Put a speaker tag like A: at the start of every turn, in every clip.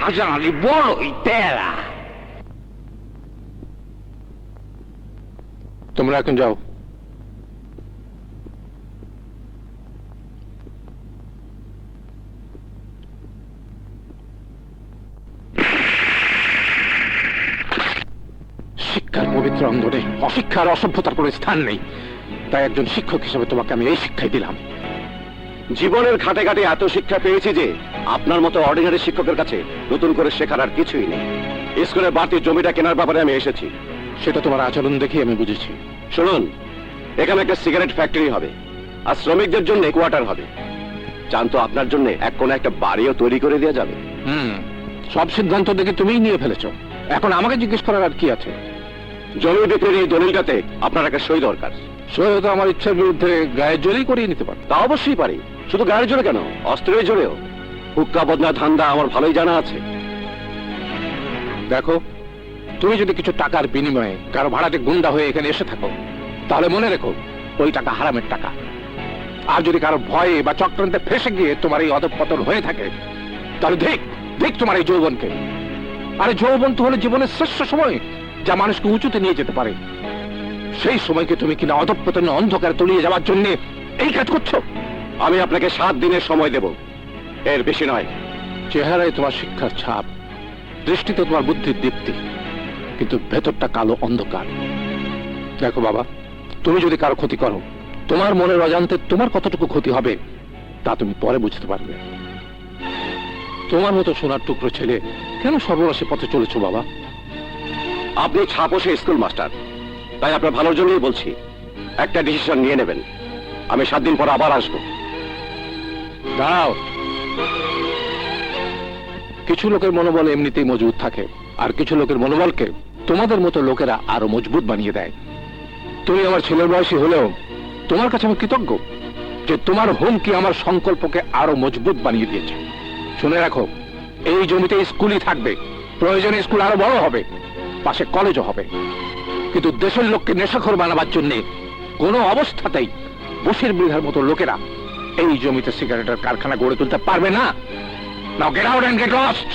A: হাসান আলী বড়ই তেরা।
B: তোমরা এখন যাও। শিক্ষার পবিত্র অঙ্গনে অশিক্ষার অসভ্যতার কোনো স্থান নেই, তাই একজন শিক্ষক হিসেবে তোমাকে আমি এই শিক্ষাই দিলাম।
C: জীবনের ঘাটে ঘাটে এত শিক্ষা পেয়েছি যে আপনার মতো অর্ডিনারি শিক্ষকের কাছে নতুন করে শেখার আর কিছুই নেই। স্কুলের বাড়তি জমিটা কেনার ব্যাপারে আমি এসেছি।
B: সেটা তোমার আচরণ দেখে আমি বুঝেছি।
C: শুনুন, এখানে একটা সিগারেট ফ্যাক্টরি হবে আর শ্রমিকদের জন্য কোয়ার্টার হবে। চান তো আপনার জন্য এক কোণে একটা বাড়িও তৈরি করে দেওয়া যাবে।
B: সব সিদ্ধান্ত দেখে তুমিই নিয়ে ফেলেছো, এখন আমাকে জিজ্ঞেস করার আর কি আছে?
C: জমি বিক্রির এই দলিলটাতে আপনার একটা সই দরকার।
B: সই হয়তো আমার ইচ্ছার বিরুদ্ধে গায়ের জোরেই করিয়ে নিতে পারো।
C: তা অবশ্যই পারি, শুধু গায়ের জোরে কেন, অস্ত্রের জোরেও। হুক্কা বদনা ধান্দা আমার ভালোই জানা আছে।
B: দেখো, তুমি যদি কিছু টাকার বিনিময়ে কারো ভাড়াটে গুন্ডা হয়ে এখানে এসে থাকো, তাহলে মনে রেখো ওই টাকা হারামের টাকা। আর যদি কারো ভয়ে বা চক্রান্তে ফেসে গিয়ে তোমার এই অধঃপতন হয়ে থাকে, তাহলে দেখ তোমার এই যৌবনকে। আরে যৌবন তো হলো জীবনের শ্রেষ্ঠ সময়, যা মানুষকে উঁচুতে নিয়ে যেতে পারে। সেই সময়কে তুমি কিনা অধঃপতন অন্ধকারে তলিয়ে যাওয়ার জন্য এই কাজ করছো।
C: আমি আপনাকে 7 দিনের সময় দেব, এর বেশি নয়।
B: চেহারায় তোমার শিক্ষার ছাপ, দৃষ্টিতে তোমার বুদ্ধির দীপ্তি, কিন্তু ভেতরটা কালো অন্ধকার। দেখো বাবা, তুমি যদি কারো ক্ষতি করো, তোমার মনের অজান্তে তোমার কতটুকু ক্ষতি হবে তা তুমি পরে বুঝতে পারবে। তোমার মতো সোনার টুকরো ছেলে কেন সর্বনাশের পথে চলেছো বাবা?
C: আপনি ছাপোষে স্কুল মাস্টার, তাই আপনার ভালোর জন্যই বলছি, একটা ডিসিশন নিয়ে নেবেন। আমি 7 দিন পর আবার আসবো।
B: দাঁড়াও, কিছু লোকের মনোবল এমনিতেই মজবুত থাকে, আর কিছু লোকের মনোবলকে তোমাদের মতো লোকেরা আরো মজবুত বানিয়ে দেয়। তুমি আমার ছেলের বয়সী হলেও তোমার কাছে আমি কৃতজ্ঞ যে তোমার হুমকি আমার সংকল্পকে আরো মজবুত বানিয়ে দিয়েছে। শুনে রাখো, এই জমিতে স্কুলই থাকবে, প্রয়োজনে স্কুল আরো বড় হবে, পাশে কলেজও হবে, কিন্তু দেশের লোককে নেশাখোর বানাবার জন্য কোনো অবস্থাতেই বসির বৃদ্ধার মতো লোকেরা এই জমিতে সিগারেটের কারখানা গড়ে তুলতে পারবে না। Now get out and get lost.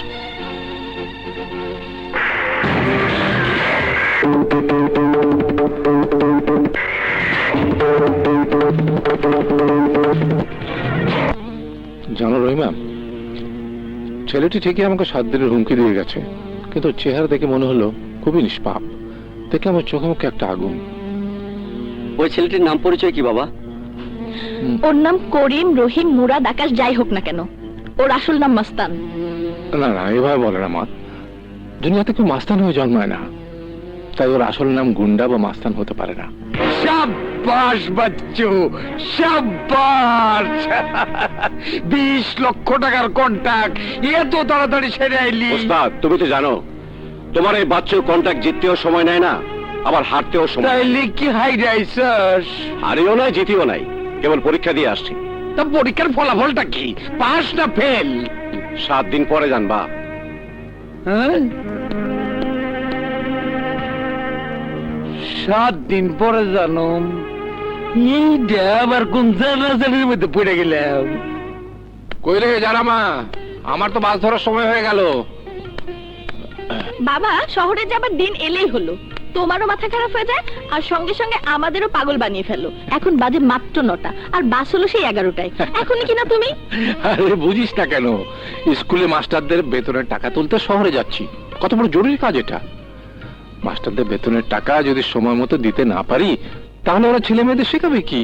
B: জানো রহিমা, ছেলেটি ঠিকই আমাকে 7 দিনের হুমকি দিয়ে গেছে, কিন্তু চেহারা দেখে মনে হলো খুবই নিষ্পাপ। দেখে আমার চোখে মুখে একটা আগুন।
C: ওই ছেলেটির নাম পরিচয় কি বাবা?
D: ওর নাম করিম, রহিম, মুরাদ, আকাশ, যাই হোক না কেন, ওর আসল নাম মাস্তান।
B: না না, এভাবে বলে না মা, দুনিয়াতে কেউ মাস্তান হয়ে জন্মায় না, তাই ওর আসল নাম গুন্ডা বা মাস্তান হতে পারে না।
A: শাবাশ বাচ্চু, শাবাশ। 20 লক্ষ টাকার কন্ট্রাক্ট এত তাড়াতাড়ি সেরে আইলি।
C: ওস্তাদ, তুমি তো জানো তোমার এই বাচ্চা কন্ট্রাক্ট জিততেও সময় নেয় না, আবার হারতেও সময়।
A: তাইলে কি হাই রাইসাস?
C: হারিও নাই, জিতিও নাই, কেবল পরীক্ষা দিয়ে আসছি।
A: তা পরীক্ষার ফলাফলটা কি, পাস না ফেল?
C: 7 দিন পরে জানবা।
A: হ্যাঁ, 7 দিন পরে জানো? এইটা আবার কোন জানাজানির মধ্যে পড়ে গেলাম।
B: কই রে জানা মা, আমার তো বাস ধরার সময় হয়ে গেল।
D: বাবা, শহরে যাবার দিন এলেই হলো, তোমারও মাথা খারাপ হয়ে যায় আর সঙ্গে সঙ্গে আমাদেরও পাগল বানিয়ে ফেলো। এখন বাজে মাত্র 9টা, আর বাস হলো সেই 11টায়। এখনই কিনা তুমি?
B: আরে বুঝিস না কেন, স্কুলে মাস্টারদের বেতনের টাকা তুলতে শহরে যাচ্ছি। কত বড় জরুরি কাজ এটা। মাস্টারদের বেতনের টাকা যদি সময় মতো দিতে না পারি, তাহলে ওরা ছেলে মেয়েদের শেখাবে কি?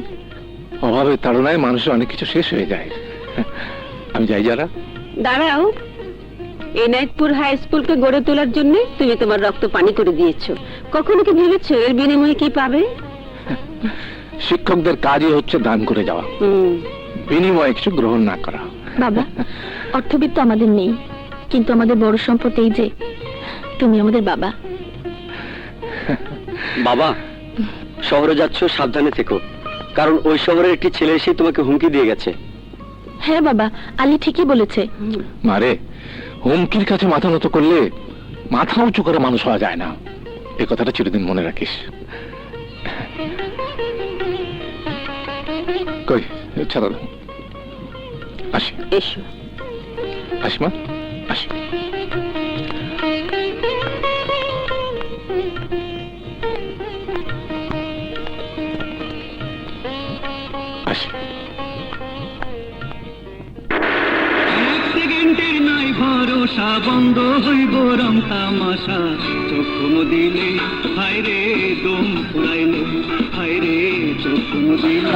B: অভাবে তাড়নায় মানুষের অনেক কিছু শেষ হয়ে যায়। আমি যাই যারা।
E: দাঁড়াও, এনায়েতপুর হাই স্কুলকে গড়ে তোলার জন্য তুমি তোমার রক্ত পানি করে দিয়েছো। কখনো কি ভেবেছো এর বিনিময়ে কি পাবে?
B: শিক্ষকদের কাজই হচ্ছে দান করে যাওয়া, বিনিময়ে কিছু গ্রহণ না করা।
D: বাবা, অর্থবিত্ত আমাদের নেই, কিন্তু আমাদের বড় সম্পদ এই যে তুমি আমাদের বাবা।
C: বাবা, শহরে যাচ্ছ, সাবধানে থেকো, কারণ ওই শহরের একটি ছেলে এসে তোমাকে হুমকি দিয়ে গেছে।
D: হ্যাঁ বাবা, আলী ঠিকই বলেছে।
B: মারে, হুমকির কাছে মাথা নত করলে মাথা উঁচু করে মানুষ হওয়া যায় না, এ কথাটা চিরদিন মনে রাখিস। কই ছাড়া, আসি।
E: এসো।
B: আসি মা, আসি।
F: বসা বন্ধ হইব রং তামাশা চোখ দিলে হায় রে দম ফুরাইলে হায় রে চোখ দিলে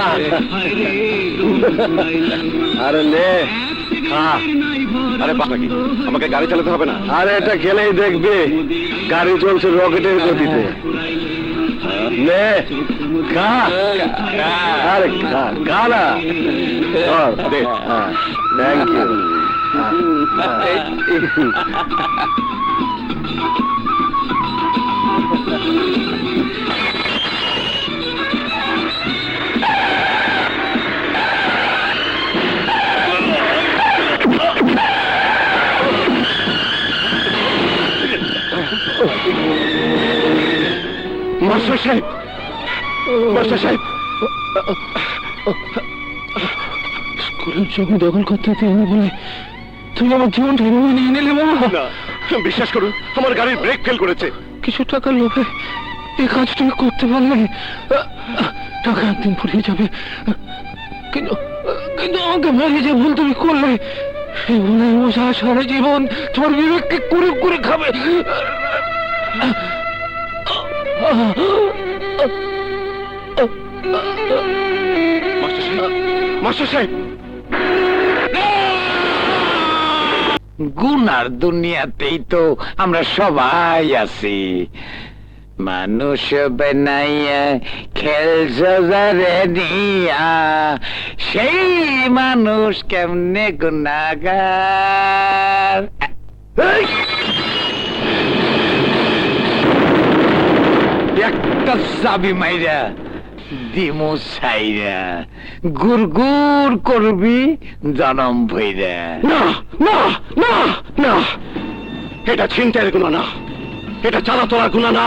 F: হায় রে দম ফুরাইলে
C: আরে নে আরে বাবা কি আমাকে গাড়ি চালাতে হবে না। আরে এটা খেলেই দেখবে গাড়ি চলছে রকেটের গতিতে। নে খা আরে খা খা না থ্যাংক ইউ। মাস্টার সাহেব, মাস্টার সাহেব,
B: স্কুলের জমি দখল করতে দেবে বলে তুমি আমার জীবনটা এভাবে নিয়ে নিলে বাবা।
C: না বিশ্বাস করুন আমার গাড়ির ব্রেক ফেল করেছে।
B: কিছু টাকার লোভে এই কাজটা করতে পারলে টাকা একদিন ফুরিয়ে যাবে, কিন্তু কিন্তু আমাকে মেরে যে ভুল তুমি করলে সেই ভুলে বোঝা সারা জীবন তোমার বিবেককে কুড়ে কুড়ে খাবে।
C: মাস্টার সাহেব,
A: গুনার দুনিয়াতেই তো আমরা সবাই আছি। মানুষ বানাইয়া খেলছ যারে নিয়া, সেই মানুষ কেমনে গুনাহগার। এই! একটা চাবি মাইরা দিমু ছাইরা গুড় গুড় করবি জনম ভইরা।
C: না না না না, এটা ছিনতাইয়ের গুনাহ না, এটা চালাতলার গুনাহ না,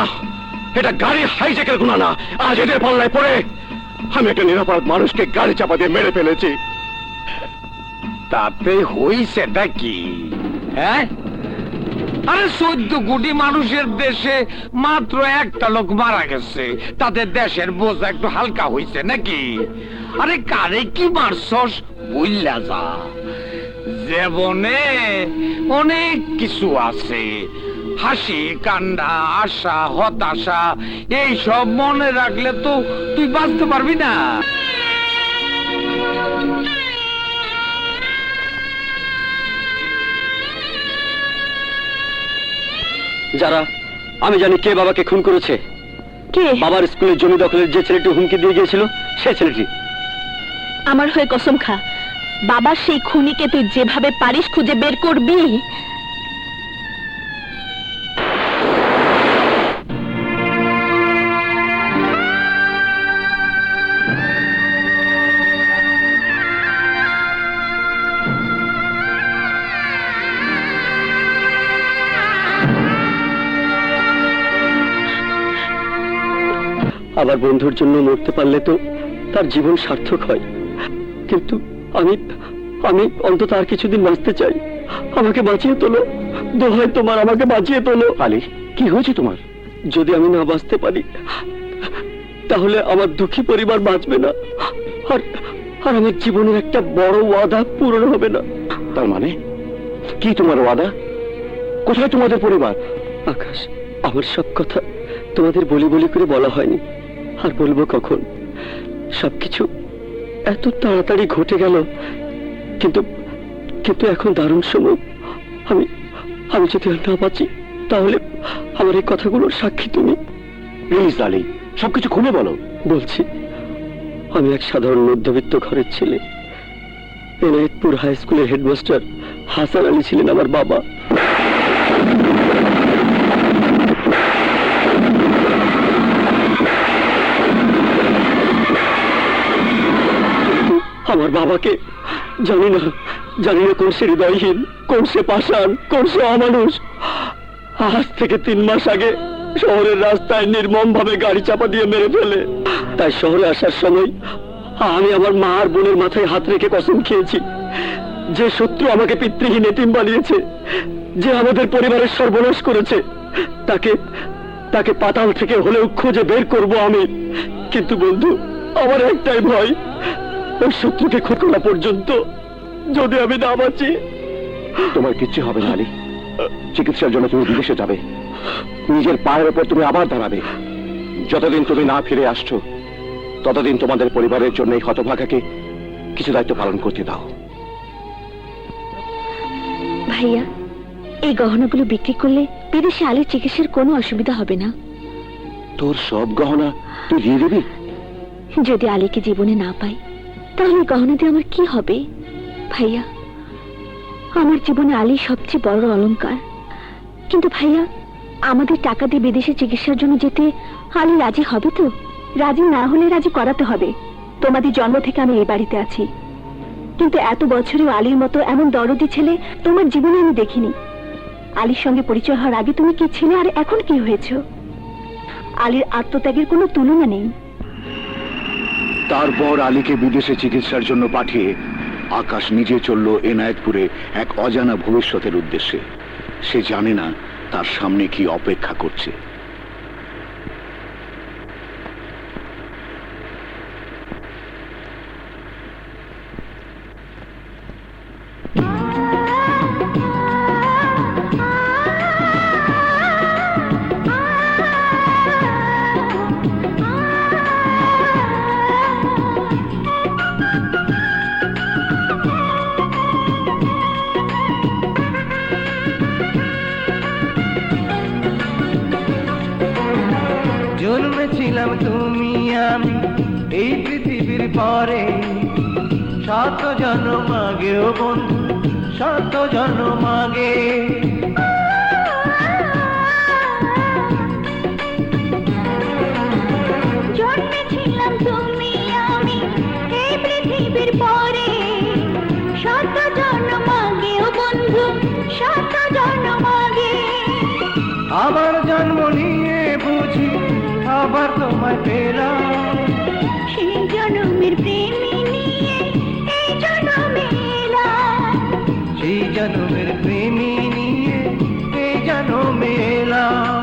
C: এটা গাড়ি হাইজ্যাকের গুনাহ না। আজ এদের পাল্লায় পড়ে আমি একটা নিরাপরাধ মানুষকে গাড়ি চাপা দিয়ে মেরে ফেলেছি।
A: তাতে হইছেটা কি? হ্যাঁ, আরে 14 কোটি মানুষের দেশে মাত্র একটা লোক মারা গেছে, তাদের দেশের বোঝা একটু হালকা হইছে নাকি? আরে কারে কি মারছস বুঝলা যা, জীবনে অনেক কিছু আছে, হাসি কান্না আশা হতাশা এই সব মনে রাখলে তো তুই বাঁচতে পারবি না।
G: যারা, আমি জানি কে বাবাকে খুন করেছে।
D: কে?
G: বাবার স্কুলের জমি দখলের যে ছেলেটি হুমকি দিয়ে গিয়েছিল সেই ছেলেটি।
D: আমার হয়ে কসম খা, বাবার সেই খুনিকে তুই যেভাবে পারিস খুঁজে বের করবি।
G: আবার বন্ধুর জন্য মরতে পারলে তো তার জীবন সার্থক হয়, কিন্তু আমি আমি অন্তত আর কিছুদিন বাঁচতে চাই। আমাকে বাঁচিয়ে তোলো, দোহাই তোমার, আমাকে বাঁচিয়ে তোলো।
C: আলী, কি হয়েছে তোমার?
G: যদি আমি না বাঁচতে পারি তাহলে আমার দুঃখী পরিবার বাঁচবে না, আর আর আমার জীবনের একটা বড় ওয়াদা পূরণ হবে না।
C: তার মানে কি তোমার ওয়াদা? কোথায় তোমাদের পরিবার?
G: আকাশ, আমার সব কথা তোমাদের বলি বলি করে বলা হয়নি, আর বলবো কখন? সবকিছু এত তাড়াতাড়ি ঘটে গেল, কিন্তু কিন্তু এখন দারুণ সময়। আমি আমি যদি আর না বাঁচি তাহলে আমার এই কথাগুলোর সাক্ষী তুমি।
C: প্লিজ আলী, সবকিছু খুলে বলো।
G: বলছি, আমি এক সাধারণ মধ্যবিত্ত ঘরের ছেলে। এনায়েতপুর হাই স্কুলের হেডমাস্টার হাসান আলী ছিলেন আমার বাবা। আমার বাবাকে জানি না কোন সে হৃদয়হীন, কোন সে পাষাণ, কোন সে অমানুষ আজ থেকে 3 মাস আগে শহরের রাস্তায় নির্মম ভাবে গাড়ি চাপা দিয়ে মেরে ফেলে। তাই শহরে আসার সময় আমি আমার মা আর বোনের মাথায় হাত রেখে কসম খেয়েছি, যে শত্রু আমাকে পিতৃহীন এতিম বানিয়েছে, যে আমাদের পরিবারের সর্বনাশ করেছে, তাকে তাকে পাতাল থেকে হলেও খুঁজে বের করব আমি। কিন্তু বন্ধু, আমার একটাই ভয়, ওই শত্রুকে খোঁজ করা পর্যন্ত যদি আমি না বাঁচি।
C: তোমার কিচ্ছু হবে না আলী, চিকিৎসার জন্য তুমি বিদেশে যাবে, নিজের পায়ের ওপর তুমি আবার দাঁড়াবে। যতদিন তুমি না ফিরে আসছো ততদিন তোমাদের পরিবারের জন্য এই হতভাগাকে কিছু দায়িত্ব পালন করতে দাও।
D: ভাইয়া, এই গহনাগুলো বিক্রি করলে বিদেশে আলীর চিকিৎসার কোনো অসুবিধা হবে না।
C: তোর সব গহনা তুই দিয়ে দিবি?
D: যদি আলীকে জীবনে না পাই তাহলে এই গহনা দিয়ে আমার কি হবে? ভাইয়া, আমার জীবনে আলী সবচেয়ে বড় অলংকার। কিন্তু ভাইয়া, আমাদের টাকা দিয়ে বিদেশে চিকিৎসার জন্য যেতে আলী রাজি হবে তো? রাজি না হলে রাজি করাতে হবে। তোমাদের জন্ম থেকে আমি এই বাড়িতে আছি, কিন্তু এত বছরেও আলীর মতো এমন দরদি ছেলে তোমার জীবনে আমি দেখিনি। আলীর সঙ্গে পরিচয় হওয়ার আগে তুমি কি ছিলে আর এখন কি হয়েছ? আলীর আত্মত্যাগের কোনো তুলনা নেই।
C: তারপর আলীকে বিদেশে চিকিৎসার জন্য পাঠিয়ে আকাশ নিজে চলল এনায়েতপুরে এক অজানা ভবিষ্যতের উদ্দেশ্যে। সে জানে না তার সামনে কি অপেক্ষা করছে।
F: জন্মেছিলাম তুমি আমি এই পৃথিবীর পরে, শত জন্ম আগেও বন্ধু, শত জন্ম আগে।
D: জন্মেছিলাম তুমি আমি এই পৃথিবীর পরে, শত জন্ম আগেও বন্ধু, শত জন্ম আগে।
F: আবার জন্ম নিয়ে বুঝি আবার তোমায় পেলাম,
D: সেই জন্মের প্রেমী নিয়ে এই জন্মে এলাম।
F: সেই জন্মের প্রেমী নিয়ে এই জন্মে এলাম।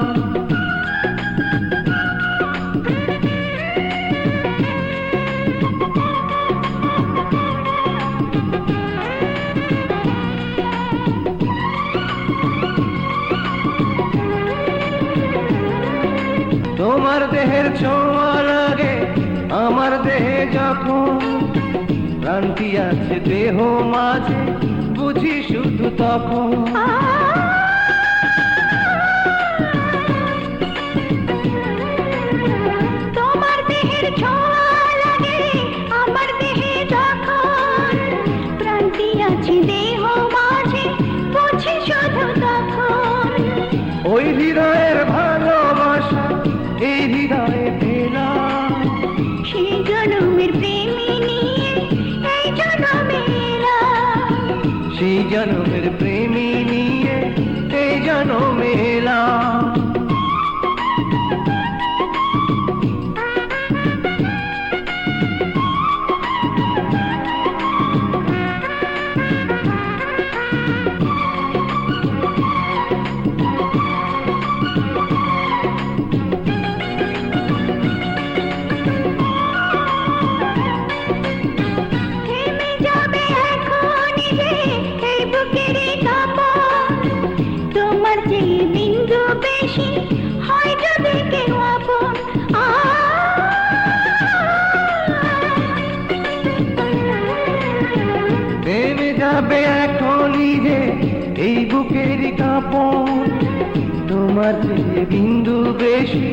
F: তোমার দেহের ছোঁয়া লাগে আমার দেহে যখন, ক্রান্তি আছে দেহ মাঝে বুঝি শুধু তখন।
D: তোমার দেহের ছোঁয়া লাগে আমার দেহে যখন, প্রান্তি আছে দেহ মাঝে বুঝি শুধু তখন।
F: ওই হৃদয়ের ভালোবাসা এই হৃদয়ে পেলাম,
D: সেই জন্মের প্রেমী নিয়ে এই জন্মে এলাম।
F: সেই জন্মের প্রেমী নিয়ে এই জন্মে এলাম।
D: থেমে যাবে এখনই যে এই বুকেরই কাঁপন, তোমার চেয়ে বিন্দু বেশি হয় যদি কেউ আপন।
F: থেমে যাবে এখনই যে এই বুকেরই কাঁপন, তোমার চেয়ে বিন্দু বেশি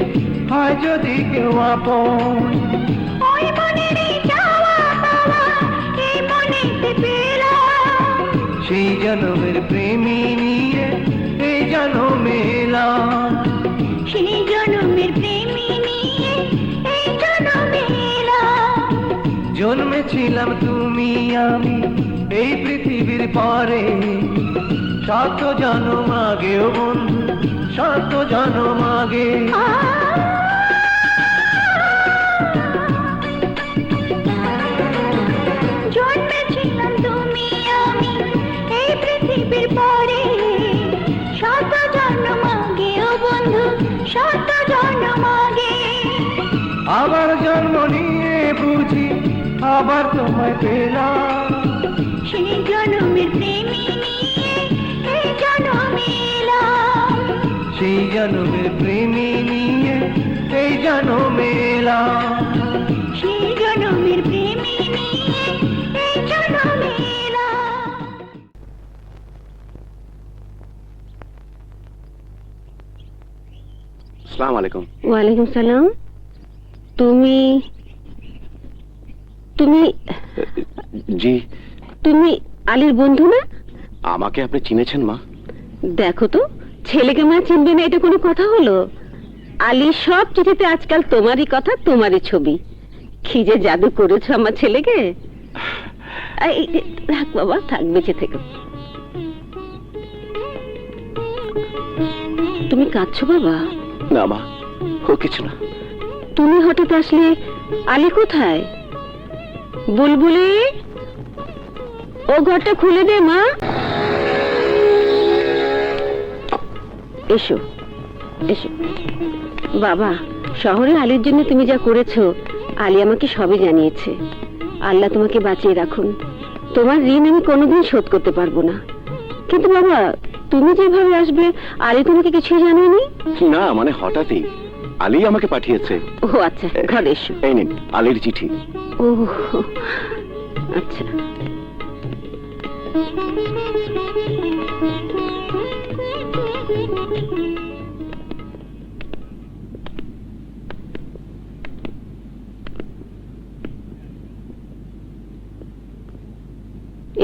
F: হয় যদি কেউ আপন।
D: ওই মনেরই চাওয়া পাওয়া এই মনেতে পেলাম।
F: সেই জন্মের প্রেমী নিয়ে এই জন্মে এলাম।
D: সেই জন্মের প্রেমী নিয়ে এই জন্মে এলাম।
F: জন্মেছিলাম তুমি আমি এই পৃথিবীর পরে, শত জন্ম আগেও বন্ধু, শত জন্ম আগে।
D: জন্মেছিলাম তুমি আমি এই পৃথিবীর পরে, শত জন্ম আগেও বন্ধু, শত জন্ম আগে।
F: আবার জন্ম নিয়ে বুঝি আবার তোমায় পেলাম,
D: সেই জন্মের প্রেমী নিয়ে এই জন্মে এলাম।
F: এই জনমের প্রেমী নিয়ে এই জনমে এলাম।
D: সেই জনমের প্রেমী নিয়ে এই জনমে এলাম।
C: আসসালামু আলাইকুম।
E: ওয়ালাইকুম সালাম। তুমি তুমি
C: জি,
E: তুমি আলীর বন্ধু না?
C: আমাকে আপনি চিনেছেন মা?
E: দেখো তো, ছেলেকে মা চিনবে না, এটা কোনো কথা হলো? আলী সব চিঠিতে আজকাল তোমারই কথা, তোমারই ছবি। কি যে জাদু করেছো আমার ছেলেকে। থাক বাবা, থাক, বেঁচে থেকো। তুমি কাঁদছো বাবা?
C: না মা, ও কিছু না।
E: তুমি হঠাৎ আসলে, আলী কোথায়? বুলবুলি, ও ঘরটা খুলে দে মা। এসো এসো বাবা। শহরে আলীর জন্য তুমি যা করেছো, আলী আমাকে সবই জানিয়েছে। আল্লাহ তোমাকে বাঁচিয়ে রাখুন। তোমার ঋণ আমি কোনোদিন শোধ করতে পারবো না। কিন্তু বাবা, তুমি যেভাবে আসবে, আলী তোমাকে কিছুই জানায়নি?
C: না, মানে হঠাৎই আলী আমাকে পাঠিয়েছে।
E: ও আচ্ছা, ঘরে এসো।
C: এই নিন আলীর চিঠি।
E: ও আচ্ছা।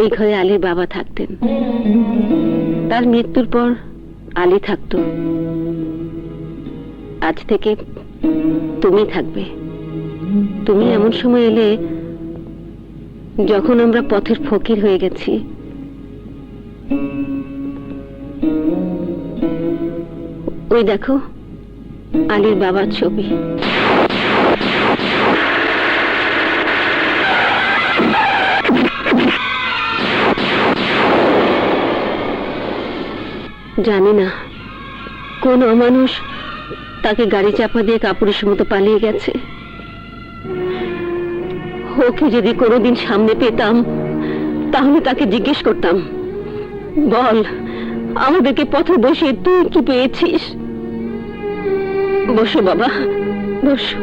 E: এই ঘরে আলীর বাবা থাকতেন। তার মৃত্যুর পর আলী থাকতো। আজ থেকে তুমি থাকবে। তুমি এমন সময় এলে যখন আমরা পথের ফকির হয়ে গেছি। ওই দেখো, আলীর বাবার ছবি। জানি না কোন অমানুষ তাকে গাড়ি চাপা দিয়ে কাপুরুষ মতো পালিয়ে গেছে। ওকে যদি কোনোদিন সামনে পেতাম, তাহলে তাকে জিজ্ঞেস করতাম, বল আমাদেরকে পথে বসে তুই কি পেয়েছিস? বসো বাবা, বসো।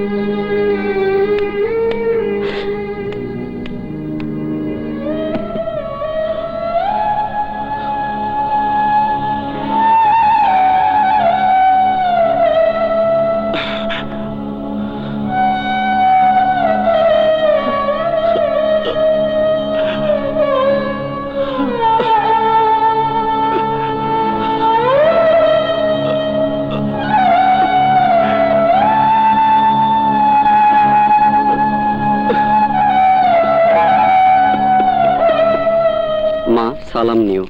G: মা, সালাম নিও।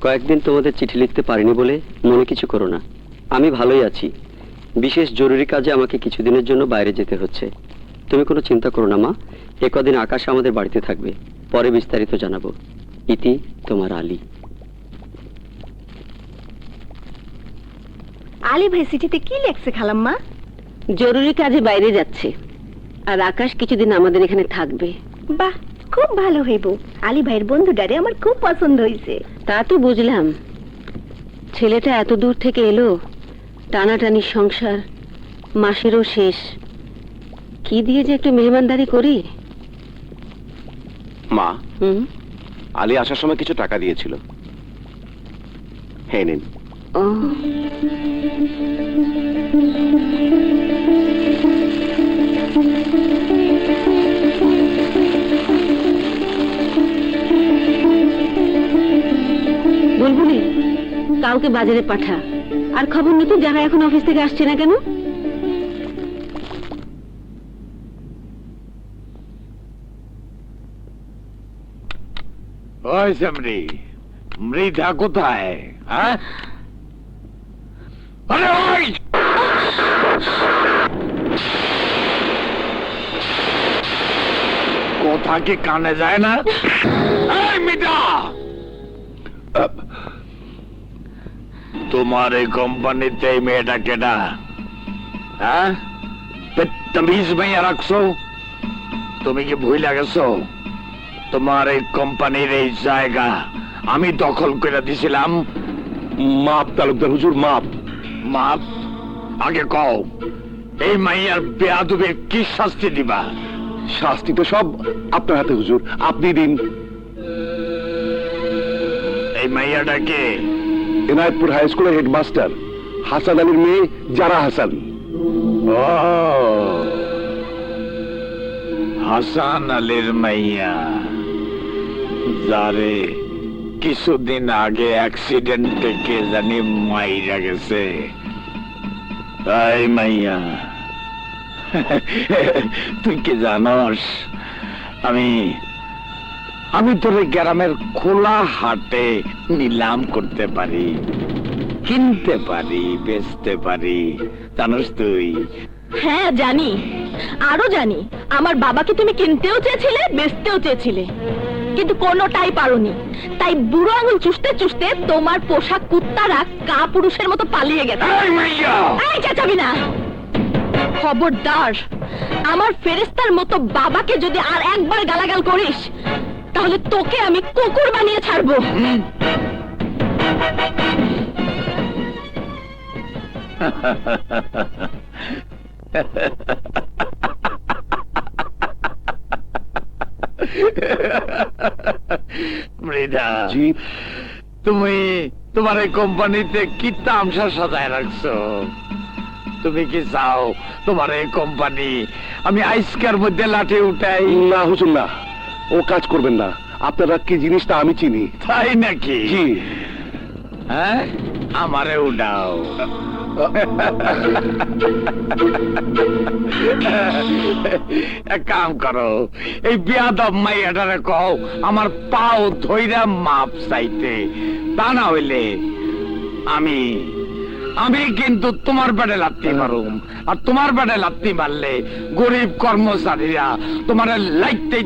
G: কয়েকদিন তোমাদের চিঠি লিখতে পারিনি বলে মনে কিছু করো না। আমি ভালোই আছি। বিশেষ জরুরি কাজে আমাকে কিছুদিনের জন্য বাইরে যেতে হচ্ছে। তুমি কোনো চিন্তা করো না মা। একদিন আকাশ আমাদের বাড়িতে থাকবে, পরে বিস্তারিত জানাবো। ইতি, তোমার আলী।
D: আলী ভাই চিঠিতে কি লেখছে খালাম্মা?
E: জরুরি কাজে বাইরে যাচ্ছে, আর আকাশ কিছুদিন আমাদের এখানে থাকবে।
D: বাহ, খুব ভালো হইব। আলী ভাইয়ের বন্ধুটারে আমার খুব পছন্দ হয়েছে।
E: তা তো বুঝলাম। ছেলেটা এত দূর থেকে এলো, টানাটানি সংসার, মাসেরও শেষ। কি দিয়ে যে একটু মেহমানদারি করি।
C: মা,
E: হুম।
C: আলী আসার সময় কিছু টাকা দিয়েছিল। হ্যাঁ নিন।
E: ও, বুলবুলি, কাউকে বাজারে পাঠা। আর খবর নতুন যারা এখন অফিস থেকে আসছে না কেন?
A: ওই সামরি, মৃধা কোথায়? হ্যাঁ, আরে ওই কথা কি কানে যায় না? এই মৃধা, তোমার এই কোম্পানিতে এই মেয়েটা কেডা? হ্যাঁ, তমিজ মাইয়া রাখছো? তুমি কি ভুলে গেছো তোমার এই কোম্পানির এই জায়গা আমি দখল করে দিছিলাম?
C: মাপ তালুকদার হুজুর, মাপ।
A: মাপ আগে কও, এই মাইয়ার বেয়াদবে কি শাস্তি দিবা?
C: শাস্তি তো সব আপনার হাতে হুজুর, আপনি দিন।
A: এই মাইয়াটা কে?
C: এনায়তপুর হাই স্কুলের হেডমাস্টার হাসান আলীর মেয়ে জারা হাসান।
A: ও হাসান আলীর মাইয়া, যারে কিছুদিন আগে অ্যাক্সিডেন্টে কে জানি মাইরা গেছে। তাই মাইয়া, তুই কি জানস আমি তোর গ্রামের খোলা হাটে নিলাম করতে পারি, কিনতে পারি, বেচতে পারি, জানস তুই?
D: হ্যাঁ জানি, আরো জানি আমার বাবাকে তুমি কিনতেও চেয়েছিলে, বেচতেও চেয়েছিলে, কিন্তু কোনোটাই পারোনি। তাই বুড়ো আঙুল চুষতে চুষতে তোমার পোশাক কুত্তারা কাপুরুষের মতো পালিয়ে গেছে।
A: এই মাইয়া!
D: এই চেঁচাবি না, খবরদার। আমার ফেরেশতার মতো বাবাকে যদি আর একবার গালাগাল করিস, তাহলে তোকে আমি কুকুর বানিয়ে ছাড়বো।
A: মৃধা,
C: জি,
A: তুমি তোমার এই কোম্পানিতে কি তামসা সাজায় রাখছো? তুমি কি চাও তোমার এই কোম্পানি আমি আইসকার মধ্যে লাঠি উঠাই?
C: না হুজুর না, ও কাজ করবেন না। আপনারা কি জিনিসটা আমি চিনি।
A: তাই নাকি?
C: জি।
A: হ্যাঁ, আমারে উঠাও। এক কাম করো, এই বিয়াদব মাইয়াটারে কও আমার পাও ধইরা মাপ চাইতে, তা না হইলে আমি কিন্তু তোমার পেটে লাত্তি মারুম। আর তোমার পেটে লাত্তি মারলে গরিব কর্মচারীরা তোমার লাইতে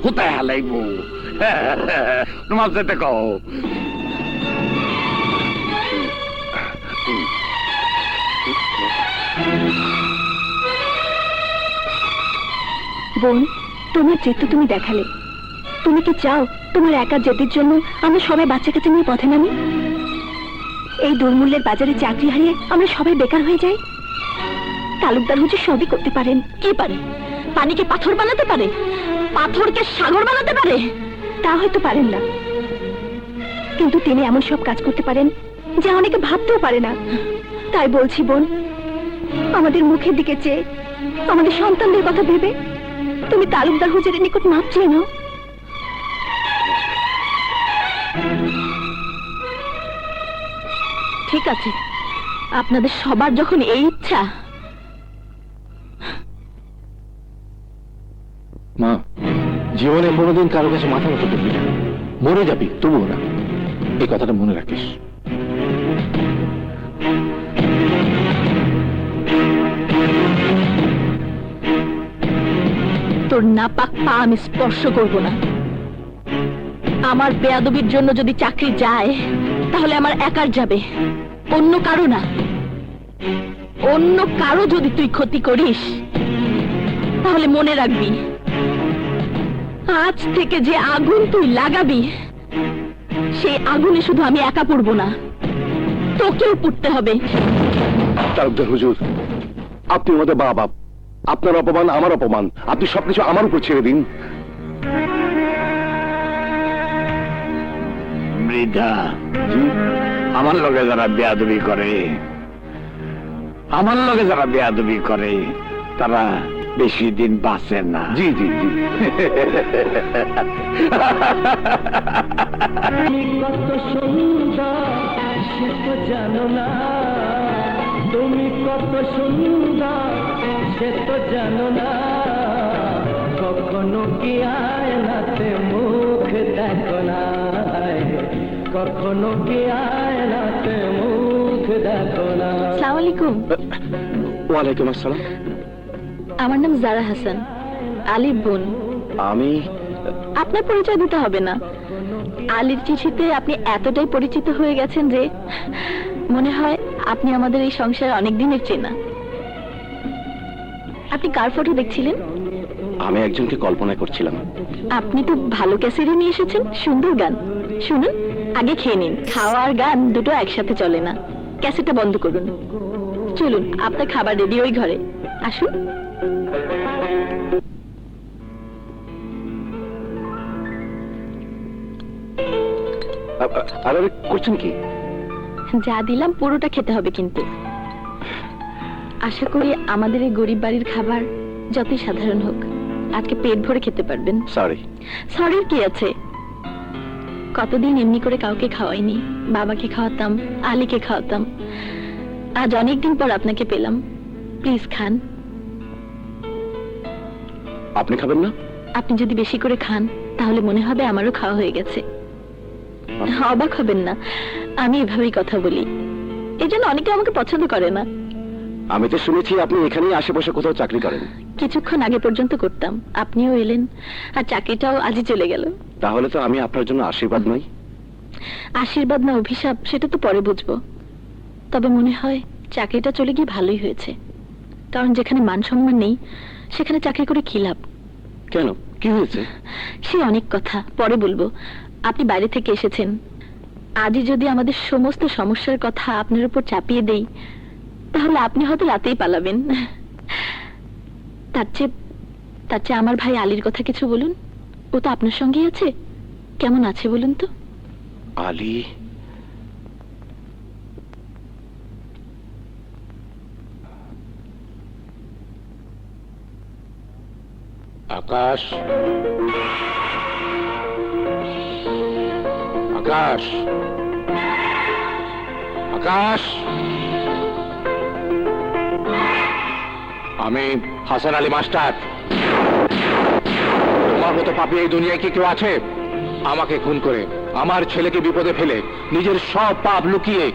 A: হুতায় হালাইব। তোমার যেতে কও।
D: বোন, তোমার জেদ তো তুমি দেখালে। তুমি কি চাও তোমার একা জেদের জন্য আমরা সবাই বাচ্চা কাচ্চা নিয়ে পথে নামি? এই দুর্মূল্যের বাজারে চাকরি হারিয়ে আমরা সবাই বেকার হয়ে যাই? তালুকদার হুজুর সবই করতে পারেন। কি পারে? পানিকে পাথর বানাতে পারে, পাথরকে সাগর বানাতে পারে। তা হয়তো পারেন না, কিন্তু তিনি এমন সব কাজ করতে পারেন যা অনেকে ভাবতেও পারে না। তাই বলছি বোন, আমাদের মুখের দিকে চেয়ে, আমাদের সন্তানদের কথা ভেবে তুমি তালুকদার হুজুরের নিকট মাপ চেয়ে নাও। ঠিক আছে, আপনাদের সবার যখন এই ইচ্ছা।
B: মা, জীবনে কোনোদিন কারো কাছে মাথা মতো করবি না, মরে যাবি তবুও না, এই কথাটা মনে রাখিস।
D: তোর নাপাক পা আমি স্পর্শ করব না। আমার বেয়াদবির জন্য যদি চাকরি যায়, তাহলে আমার একার যাবে, অন্য কারো না। অন্য কারো যদি তুই ক্ষতি করিস, তাহলে মনে রাখবি, আজ থেকে যে আগুন তুই লাগাবি, সেই আগুনে শুধু আমি একা পুড়ব না, তোকেও পুড়তে হবে।
C: তালুকদার হুজুর, আপনি আমাদের বাবা, আপনার অপমান আমার অপমান, আপনি সবকিছু আমার উপর ছেড়ে দিন।
A: মৃধা, আমার লগে যারা বেয়াদবি করে, তারা বেশি দিন বাঁচে না।
C: জি জি জি।
F: তুমি কত সুন্দর সে তো জানো না, তুমি কত সুন্দর সে তো জানো না, কখনো কি আয়নাতে মুখ দেখো না, কখনো কি আয়নাতে মুখ দেখো না।
D: আসসালামু আলাইকুম।
C: ওয়ালাইকুম আসসালাম।
D: আমার নাম জারা হাসান, আলির বোন।
C: আমি
D: আপনার পরিচয় দিতে হবে না। আলির চিঠিতে আপনি এতটাই পরিচিত হয়ে গেছেন যে মনে হয় আপনি আমাদের এই সংসারে অনেক দিনের চেনা। আপনি কার ফটো দেখছিলেন?
C: আমি একজনকে কল্পনা করছিলাম।
D: আপনি তো ভালো ক্যাসেটই নিয়ে এসেছেন, সুন্দর গান। শুনুন, আগে খেয়ে নিন। খাওয়া আর গান দুটো একসাথে চলে না। ক্যাসেটটা বন্ধ করুন। চলুন, আপনার খাবার রেডি ওই ঘরে। আসুন।
C: আর করছেন কি?
D: যা দিলাম পুরোটা খেতে হবে কিন্তু। আশা করি আমাদের এই গরিব বাড়ির খাবার যতই সাধারণ হোক, আজকে পেট ভরে খেতে পারবেন।
C: সরি।
D: সরির কি আছে? কতদিন এমনি করে কাউকে খাওয়াইনি। বাবাকে খাওয়াতাম, আলীকে খাওয়াতাম। আজ অনেকদিন পর আপনাকে পেলাম। প্লিজ খান।
C: আপনি খাবেন না?
D: আপনি যদি বেশি করে খান তাহলে মনে হবে আমারও খাওয়া হয়ে গেছে। অবাক হবেন না, আমি এভাবেই কথা বলি। এই জন্য অনেকে আমাকে পছন্দ করে না।
C: আমি তো শুনেছি আপনি এখানেই আশেপাশে কোথাও চাকরি করেন।
D: কিছুক্ষণ আগে পর্যন্ত করতাম, আপনিও এলেন, আর চাকরিটাও আজই চলে গেল।
C: তাহলে তো আমি আপনার জন্য আশীর্বাদ নই।
D: আশীর্বাদ না অভিশাপ সেটা তো পরে বুঝবো। তবে মনে হয় চাকরিটা চলে গিয়ে ভালোই হয়েছে, কারণ যেখানে মান সম্মান নেই সেখানে চাকরি করে কি লাভ?
C: কেন, কি হয়েছে?
D: সে অনেক কথা, পরে বলবো। আপনি বাইরে থেকে এসেছেন, আজই যদি আমাদের সমস্ত সমস্যার কথা আপনার উপর চাপিয়ে দেই তাহলে আপনি হয়তো রাতেই পালাবেন। তার চেয়ে আমার ভাই আলীর কথা কিছু বলুন। ও তো আপনার সঙ্গেই আছে। কেমন আছে বলুন তো?
C: আলী?
B: আকাশ, আকাশ, আকাশ, আমি হাসান আলী মাস্টার। তোমার মতো পাপী এই দুনিয়ায় কি কেউ আছে? আমাকে খুন করে আমার ছেলেকে বিপদে ফেলে নিজের সব পাপ লুকিয়ে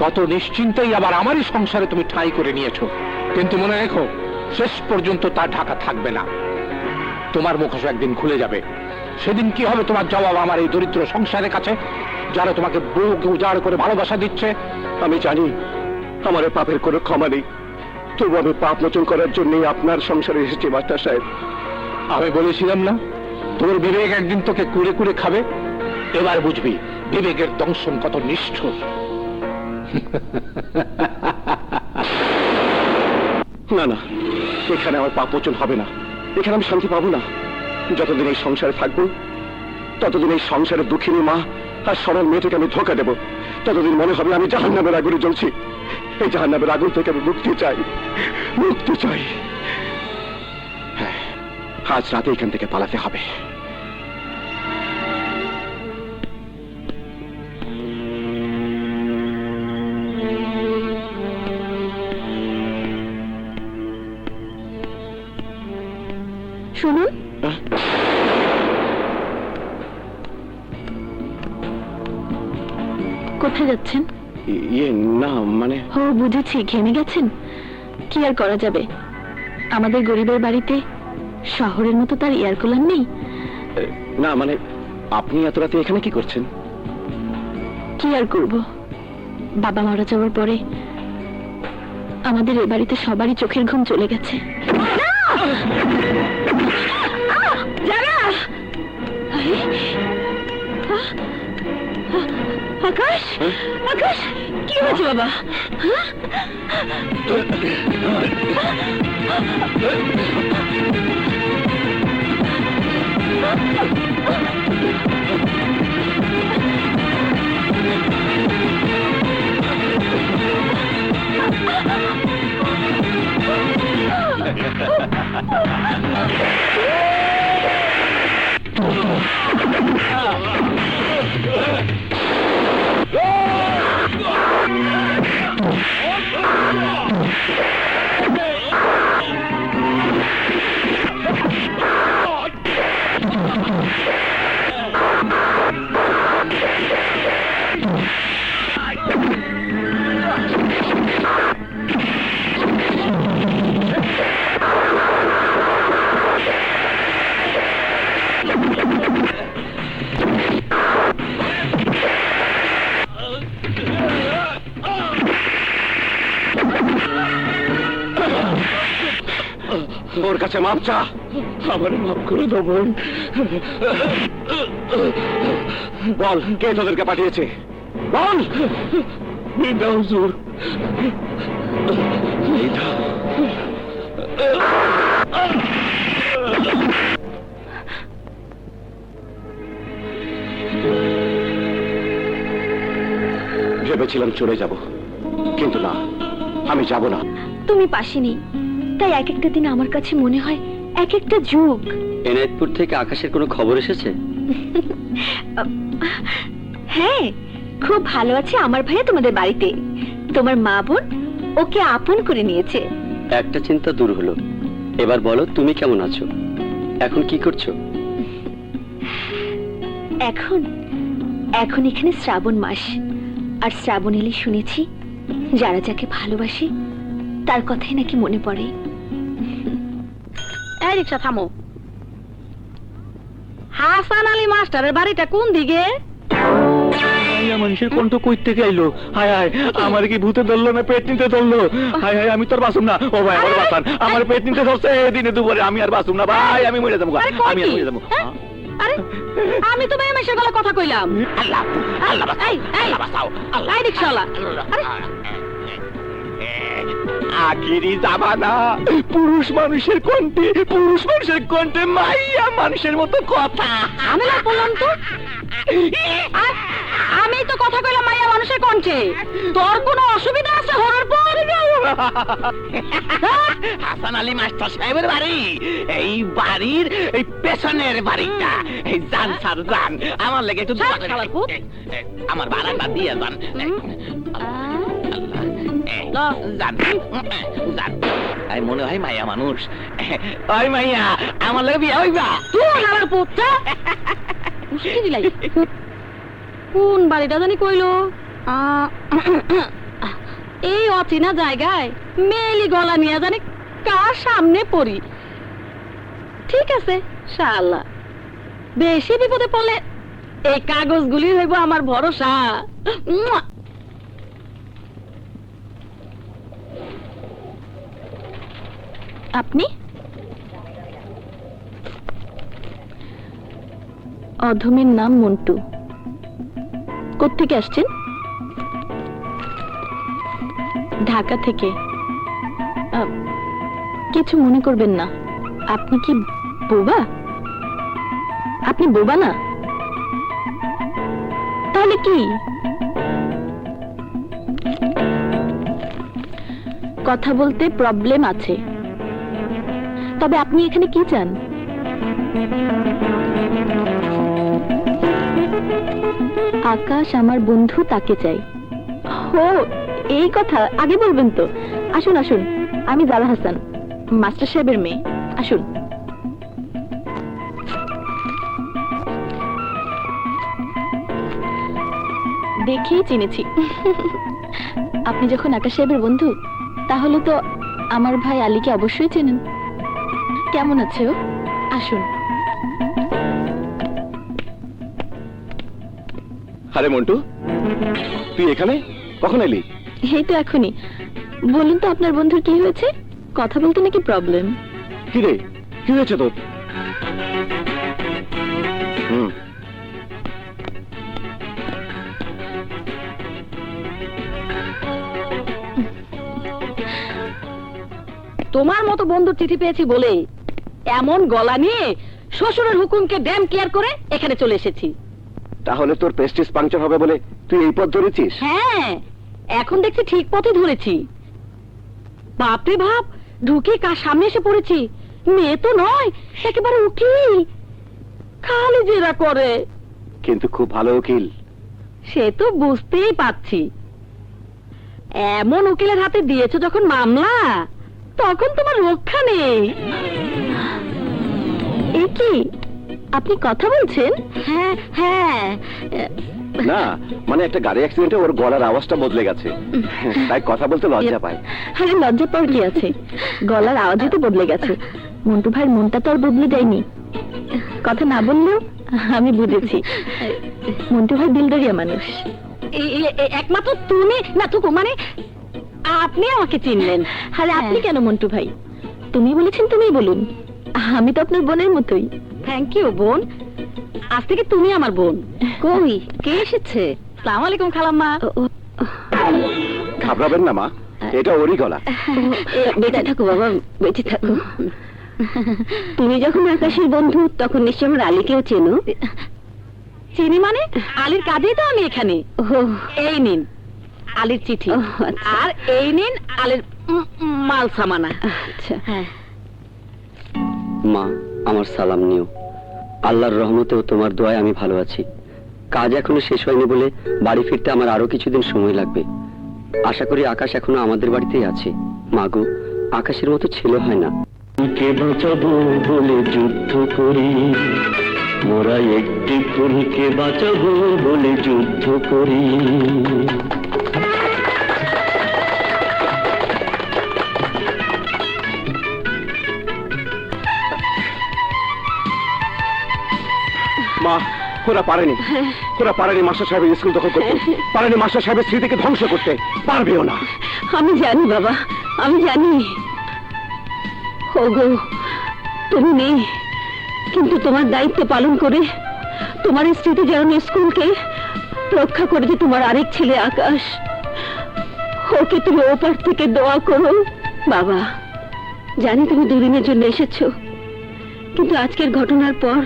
B: কত নিশ্চিন্তেই আবার আমারই সংসারে তুমি ঠাঁই করে নিয়েছো। কিন্তু মনে রেখো, শেষ পর্যন্ত তার ঢাকা থাকবে না। তোমার মুখোশ একদিন খুলে যাবে। সেদিন কি হবে তোমার জবাব আমার এই দরিদ্র সংসারের কাছে, যারা তোমাকে বুকে উজাড় করে ভালোবাসা দিচ্ছে?
C: আমি জানি আমার এই পাপের কোনো ক্ষমা নেই, তবু আমি পাপ মোচন করার জন্যই আপনার সংসারে এসেছি মাস্টার সাহেব।
B: আমি বলেছিলাম না, তোর বিবেক একদিন তোকে কুড়ে কুড়ে খাবে? এবার বুঝবি বিবেকের দংশন কত নিষ্ঠুর।
C: না না, এখানে আমার পাপ মোচন হবে না, এখানে আমি শান্তি পাবো না। যতদিন এই সংসারে থাকবো ততদিন এই সংসারের দুঃখিনী মা আর সরল মেয়েটাকে আমি ধোঁকা দেবো। ততদিন মনে হবে আমি জাহান্নামের আগুনে জ্বলছি। এই জাহান্নামের আগুন থেকে আমি মুক্তি চাই, মুক্তি চাই। হ্যাঁ, আজ রাতে এখান থেকে পালাতে হবে।
D: শুনুন, কোথায় যাচ্ছেন?
C: ইয়ে না মানে,
D: ও বুঝেছি, ঘেমে গেছেন। কি আর করা যাবে, আমাদের গরিবের বাড়িতে শহরের মতো তার এয়ার কুলার নেই।
C: না মানে, আপনি এত রাতে এখানে কি করছেন?
D: কি আর করব, বাবা মারা যাওয়ার পরে আমাদের এ বাড়িতে সবারই চোখের ঘুম চলে গেছে। আকাশ, আকাশ, কি হয়েছে বাবা?
C: ওর কাছে মাপ চা। আমার মাফ করে দাও বোন। বল, কে তোদেরকে পাঠিয়েছে? বল।
G: না হুজুর।
C: ভেবেছিলাম চলে যাব, কিন্তু না, আমি যাব না।
D: তুমি পাশে নেই, তাই এক একটা দিন আমার কাছে মনে হয় এক একটা যুগ।
G: এনায়েতপুর থেকে আকাশের কোনো খবর এসেছে?
D: হ্যাঁ, খুব ভালো আছে আমার ভাইয়া তোমাদের বাড়িতে। তোমার মা বোন ওকে আপন করে নিয়েছে।
G: একটা চিন্তা দূর হলো। এবার বলো তুমি কেমন আছো, এখন কি করছো?
D: এখন এখন এখানে শ্রাবণ মাস, আর শ্রাবণ এলে শুনেছি যারা যাকে ভালোবাসে তার কথাই নাকি মনে পড়ে।
E: এই রিক্সা থামো। হাসান আলী মাস্টারের বাড়িটা কোন দিকে?
G: মানুষের কণ্ঠ কই থেকে আইলো? হায় হায়, আমার কি ভূতে ধরলো না পেট নিতে ধরলো? হায় হায়, আমি তো আর বাঁচুম না। ও ভাই আমার বাঁচান, আমার পেট নিতে ধরছে দিনে দুপুরে, আমি আর বাঁচুম না ভাই, আমি মরে যাবো,
E: আরে কই
G: আমি আর
E: কি?
G: মরে যাবো।
E: হ্যাঁ? আরে আমি তো মেয়ে মেশে গলা কথা কইলাম।
A: আল্লাহ আল্লাহ বাঁচাও,
E: এই, এই,
A: আল্লাহ বাঁচাও, আল্লাহ।
E: এই রিক্সাওয়ালা, আরে
A: আখিরি জামানা, পুরুষ মানুষের কণ্ঠে মাইয়া মানুষের মতো কথা।
E: আমি না বললাম তো, আর আমি তো কথা কইলাম মাইয়া মানুষের কণ্ঠে। তোর কোনো অসুবিধা আছে হওয়ার পর?
A: হাসান আলী মাস্টার সাহেবের বাড়ি, এই বাড়ির এই পেছনের বাড়িটা। এই জান স্যার জান, আমার লেগে একটু দোয়া করে।
E: শালার পুত।
A: আমার ভাড়াটা দিয়ে যান। জান জান, আই মনে হয় মাইয়া মানুষ। ওই মাইয়া, আমার লেগে বিয়ে হইবা?
E: তুই আমার পুত্রা মুশকিল দিলাই। কোন বাড়িটা জানি কইলো? এই অচেনা জায়গায় মেলি গলা নিয়ে জানি কার সামনে পড়ি। ঠিক আছে শালা, বেশি বিপদে পড়লে এই কাগজগুলি হইব আমার ভরসা। মুয়া।
D: আপনি? অধমের নাম মন্টু। কোত্থেকে আসছেন? ঢাকা থেকে। কিছু মনে করবেন না। আপনি কি বোবা? আপনি বোবা না? তাহলে কি? কথা বলতে প্রবলেম আছে। তবে আপনি এখানে কি চান? আকাশ আমার বন্ধু, তাকে চাই। ও এই কথা আগে বলবেন তো। আসুন আসুন, আমি জারা হাসান, মাস্টার সাহেবের মেয়ে। আসুন। দেখেই চিনেছি। আপনি যখন আকাশ সাহেবের বন্ধু, তাহলে তো আমার ভাই আলীকে অবশ্যই চেনেন। কেমন আছে ও? আসুন।
C: আরে মন্টু, তুই এখানে কখন এলি?
D: এই তো এখনই। বলুন তো আপনার বন্ধুর কি হয়েছে? কথা বলতে নাকি প্রবলেম?
C: কি রে, কি হয়েছে তোর?
E: তোমার মতো বন্ধুর চিঠি পেয়েছি বলে এমন গলা নিয়ে শ্বশুরের হুকুমকে ড্যাম কেয়ার করে এখানে চলে এসেছি।
C: তাহলে তোর প্রেস্টিজ পাংচার হবে বলে তুই এই পথ ধরেছিস?
E: হ্যাঁ, এখন দেখছি ঠিক পথে ধরেছি। বাপরে বাপ, ঢুকে কার সামনে এসে পড়েছি। মেয়ে তো নয়, একেবারে উকিল। খালি জেরা করে।
C: কিন্তু খুব ভালো উকিল।
E: সে তো বুঝতেই পারছি। এমন উকিলের হাতে দিয়েছো যখন মামলা, তখন তোমার রক্ষা নেই।
D: এ কি, আপনি কথা বলছেন?
E: হ্যাঁ হ্যাঁ,
C: না মানে একটা গাড়ি অ্যাক্সিডেন্টে ওর গলার আওয়াজটা বদলে গেছে, তাই কথা বলতে লজ্জা পায়।
D: আরে লজ্জা পাওয়ার কি আছে? গলার আওয়াজই তো বদলে গেছে। মন্টু ভাইয়ের মনটা তো আর বদলে যায়নি। কথা না বললেও আমি বুঝেছি, মন্টু ভাই দিলদরিয়া মানুষ।
E: একমাত্র তুমি না তুকু, মানে আপনি আমাকে চিনলেন।
D: আরে আপনি কেন মন্টু ভাই? তুমি বলেছেন তুমিই বলুন। আমি তো আপনার বোনের মতোই।
E: থ্যাংক ইউ বোন, আজ থেকে তুমি আমার বোন। কই কে এসেছে? আসসালামু আলাইকুম খালাম্মা।
C: ঘাবড়াবেন না মা, এটা ওরই গলা।
E: বেঁচে থাকো বাবা, বেঁচে থাকো। তুমি যখন আকাশের বন্ধু, তখন নিশ্চয় আমার আলীকেও চেনো।
D: চিনি মানে? আলীর কাজেই তো আমি এখানে। এই নিন আলীর চিঠি, আর এই নিন আলীর মাল সামানা।
E: আচ্ছা,
D: হ্যাঁ,
G: মা আমার সালাম নিও। আল্লাহর রহমতেও তোমার দোয়ায় আমি ভালো আছি। কাজ এখনো শেষ হয়নি বলে বাড়ি ফিরতে আমার আরো কিছুদিন সময় লাগবে। আশা করি আকাশ এখনো আমাদের বাড়িতেই আছে। মাগো, আকাশের মতো ছেলে হয় না। কে বাঁচাবো বলে যুদ্ধ করি, মোরা একটি ফুলকে বাঁচাবো বলে যুদ্ধ করি।
C: মা, ওরা পারেনি, ওরা পারেনি মাস্টার সাহেবের স্কুল দখল করতে, পারেনি মাস্টার সাহেবের স্মৃতিকে ধ্বংস করতে, পারবেও না।
E: আমি জানি বাবা, আমি জানি। ওগো, তুমি নেই, কিন্তু তোমার দায়িত্ব পালন করে তোমার এই স্মৃতি যেন স্কুলকে রক্ষা করেছে তোমার আরেক ছেলে আকাশ। ওকে তুমি ওপার থেকে দোয়া করো। বাবা, জানি তুমি দুদিনের জন্য এসেছো, কিন্তু আজকের ঘটনার পর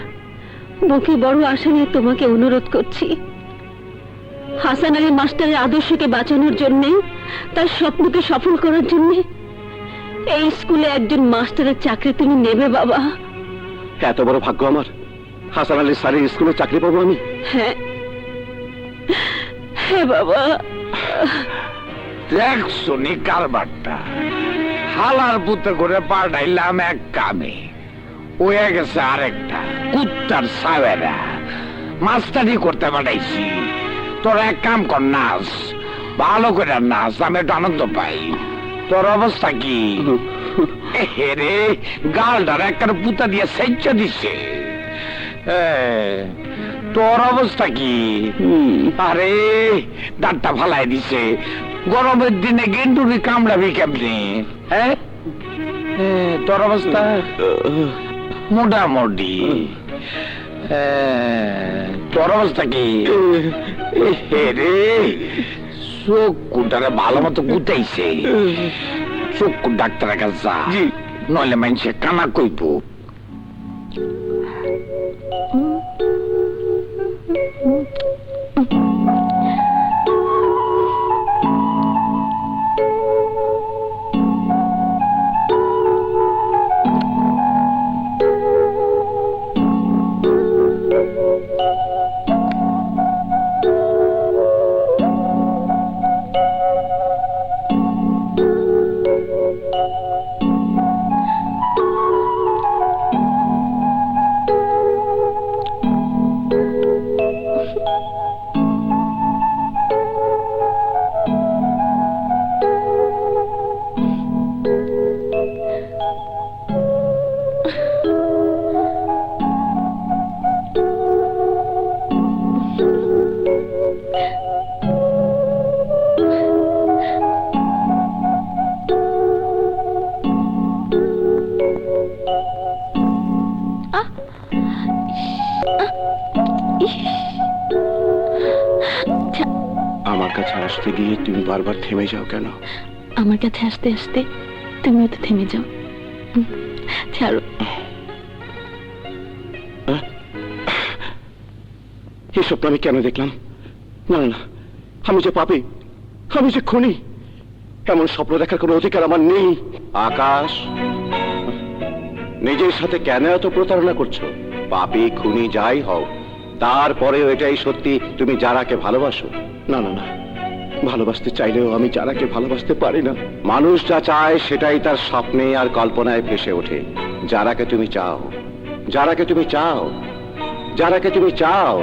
E: বুকে বড় আশা নিয়ে তোমাকে অনুরোধ করছি। হাসান আলী মাস্টারের আদর্শকে বাঁচানোর জন্য, তার স্বপ্নকে সফল করার জন্য এই স্কুলে একজন মাস্টারের চাকরি তুমি নেবে বাবা।
C: এত বড় ভাগ্য আমার, হাসান আলী স্যারের স্কুলে চাকরি পাবো আমি।
E: হ্যাঁ, হ্যাঁ বাবা।
A: দেখ শুনি কারবারটা, হালার পুতে করে পাঠাইলাম এক কামে, হয়ে গেছে আরেকটা কুত্তার সাবেরা মাস্টারি করতে পাঠাইছি। তোরা এক কাম কর, নাচ, ভালো করে নাচ, আমি একটু আনন্দ পাই। তোর অবস্থা কি? রে গালটার একটা পুতা দিয়ে সেচ্চা দিছে। তোর অবস্থা কি? আরে দাঁতটা ফালাই দিছে। গরমের দিনে গেন্ডুরি কামড়াবি কেমনি? হ্যাঁ, তোর অবস্থা মোটামুটি। তোর অবস্থা কি? রে চোখ কুটারে ভালো মতো গুটাইছে। চক্ষু ডাক্তারের কাছে যা, নইলে মানুষে কানা কইব।
C: আমার কাছে আসতে গিয়ে তুমি বারবার থেমে যাও কেন?
D: আমার কাছে আসতে আসতে তুমিও তো থেমে যাও। ছাড়ো।
C: এই স্বপ্ন আমি কেন দেখলাম? না না, আমি যে পাপী, আমি যে খুনি, এমন স্বপ্ন দেখার কোনো অধিকার আমার নেই। আকাশ, নিজের সাথে কেন এত প্রতারণা করছো? পাপী খুনি যাই হও, তারপরেও এটাই সত্যি, তুমি যারাকে ভালোবাসো। না না না, ভালোবাসতে চাইলেও আমি যারাকে ভালোবাসতে পারি না। মানুষ যা চায় সেটাই তার স্বপ্নে আর কল্পনায় ভেসে ওঠে। যারাকে তুমি চাও, যারাকে তুমি চাও, যারাকে তুমি চাও।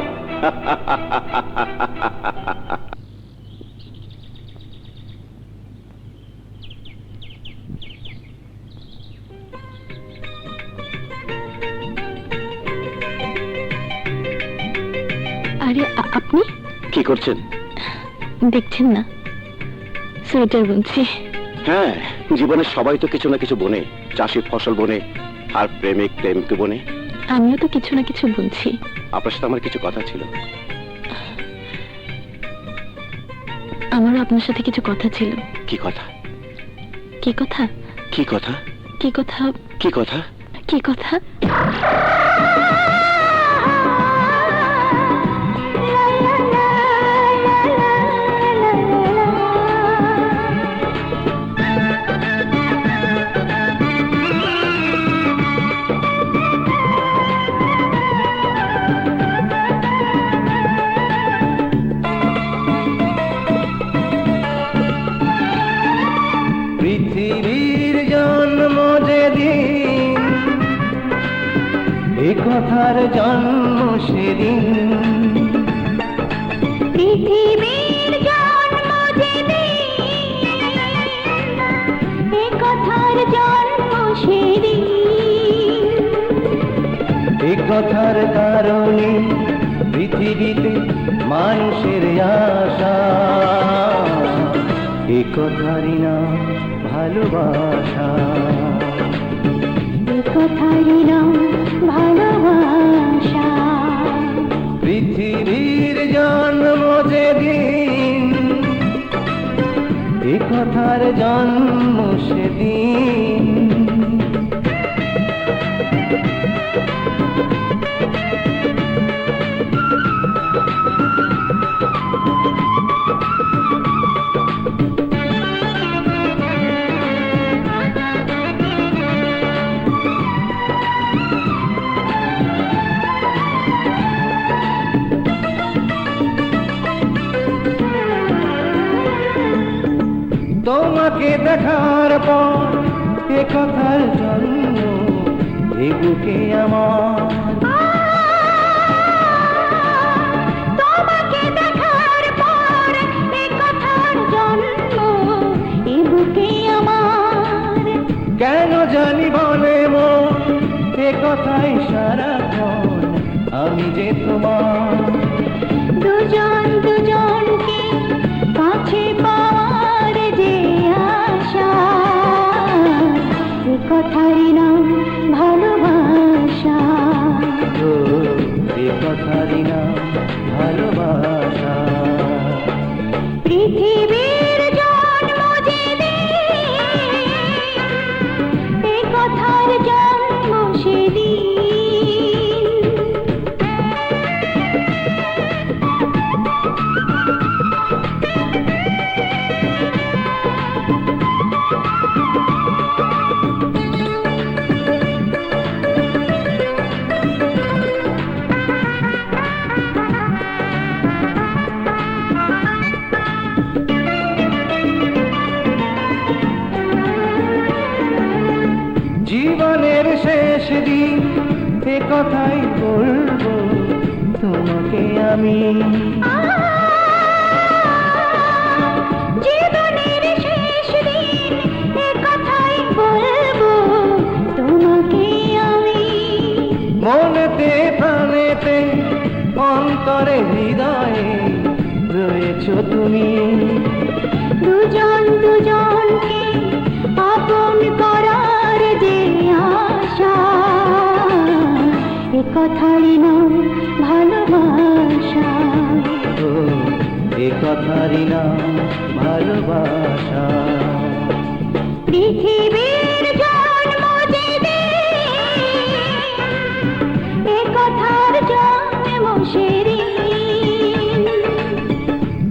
D: আরে আপনি
C: কি করছেন?
D: দেখছেন না, সোয়েটার বুনছি।
C: হ্যাঁ, জীবনে সবাই তো কিছু না কিছু বোনে। চাষি ফসল বোনে, আর প্রেমিক প্রেমকে বোনে।
D: আমিও তো কিছু না কিছু বুনছি।
C: আপনার সাথে আমার কিছু কথা ছিল।
D: আমার আমারও আপনার সাথে কিছু কথা ছিল।
C: কি কথা?
D: কি কথা?
C: কি কথা?
D: কি কথা?
C: কি কথা?
D: কি কথা?
F: পৃথিবীর জন্ম যেদিন, এ কথার জন্ম সেদিন।
D: পৃথিবীর জন্ম যেদিন, এ কথার জন্ম সেদিন।
F: এ কথার কারণে পৃথিবীতে মানুষের আশা, এ কথারই নাম ভালোবাসা।
D: এ কথারই নাম ভালোবাসা।
F: পৃথিবীর জন্ম যেদিন, এ কথার জন্ম সেদিন। তোমাকে দেখার পর এ কথার জন্ম, এ বুকে আমার।
D: তোমাকে দেখার পর এ কথার জন্ম, এ বুকে আমার।
F: কেন জানি বলে মন এ কথাই সারাক্ষণ, আমি যে তোমার।
D: দুজন দুজনকে কাছে পাওয়ার যে আশা, এ কথারই নাম ভালোবাসা।
F: ও, এ কথারই নাম ভালোবাসা।
D: পৃথিবীর জন্ম যেদিন, এ কথার জন্ম সেদিন।
F: জীবনের শেষ দিন এ কথাই বলবো তোমাকে আমি।
D: জীবনের শেষ দিন এ কথাই বলবো তোমাকে আমি।
F: মনেতে প্রাণেতে অন্তরে হৃদয়ে রয়েছো তুমি।
D: দুজন দুজনকে আপন করার যে আশা, এ কথারই নাম ভালোবাসা।
F: ও, এ কথারই নাম ভালোবাসা।
D: পৃথিবীর জন্ম যেদিন, এ কথার জন্ম সেদিন।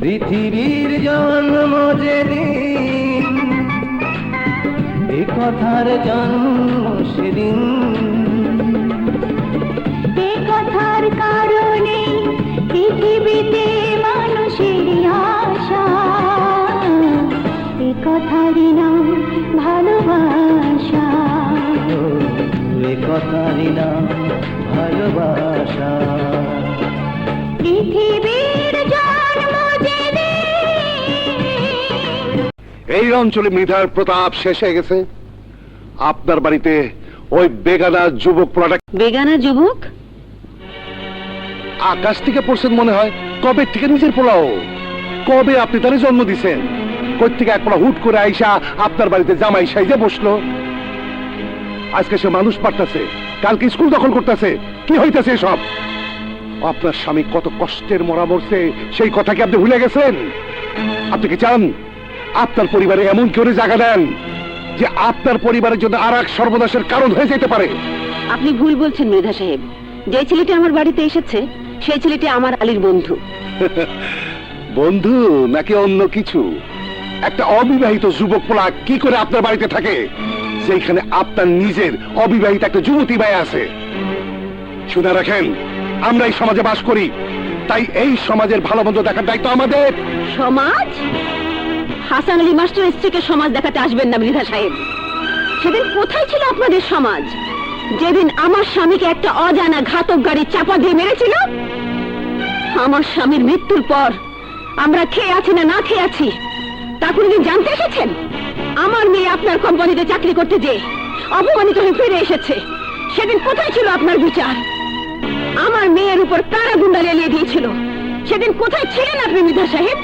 F: পৃথিবীর জন্ম যেদিন, এ কথার জন্ম সেদিন।
D: এ কথার কারণে পৃথিবীতে মানুষের আশা, এ কথারই নাম ভালোবাসা।
F: ও, এ কথারই নাম ভালোবাসা।
D: পৃথিবীর জন্ম যেদিন।
C: এই অঞ্চলে মৃধার প্রতাপ শেষ হয়ে গেছে। আপনার বাড়িতে ওই বেগানা যুবক প্রোডাক্ট
E: বেগানা যুবক?
C: আকাশ থেকে পড়ছেন মনে হয়। কবে থেকে নিজের পোলাও? কবে আপনি তার জন্ম দিছেন? কই থেকে এক পোলা হুট করে আইসা আপনার বাড়িতে জামাই সাইজে বসলো? আজকে সে মানুষ পাঠাচ্ছে, কালকে স্কুল দখল করতেছে। কি হইতেছে সব? আপনার স্বামী কত কষ্টের মরা মরছে সেই কথা কি আপনি ভুলে গেছেন? আপনি কি চান আপনার পরিবারে এমন করে জায়গা দেন যে আপনার পরিবারের জন্য আর এক সর্বনাশের কারণ হয়ে যেতে পারে?
E: আপনি ভুল বলছেন মৃধা সাহেব। যে ছেলেটি আমার বাড়িতে এসেছে সেই ছেলেটি আমার আলীর বন্ধু।
C: বন্ধু নাকি অন্য কিছু? একটা অবিবাহিত যুবক পোলা কি করে আপনার বাড়িতে থাকে যেখানে আপনার নিজের অবিবাহিত একটা যুবতী ভাই আছে? শুনে রাখেন, আমরা এই সমাজে বাস করি, তাই এই সমাজের ভালো মন্দ দেখার দায়িত্ব আমাদের।
E: সমাজ? হাসান আলী মাস্টার স্ত্রীকে সমাজ দেখাতে আসবেন না মৃধা সাহেব। সেদিন কোথায় ছিল আপনাদের সমাজ, যেদিন আমার স্বামীকে একটা অজানা ঘাতক গাড়ি চাপা দিয়ে মেরেছিল? আমার স্বামীর মৃত্যুর পর আমরা খেয়ে আছি না না খেয়ে আছি তা কোনদিন জানতে এসেছেন? আমার মেয়ে আপনার কোম্পানিতে চাকরি করতে যেয়ে অপমানিত হয়ে ফিরে এসেছে, সেদিন কোথায় ছিল আপনার বিচার? আমার মেয়ের উপর কারা গুন্ডা লেলিয়ে দিয়েছিল, সেদিন কোথায় ছিলেন আপনি মৃধা সাহেব?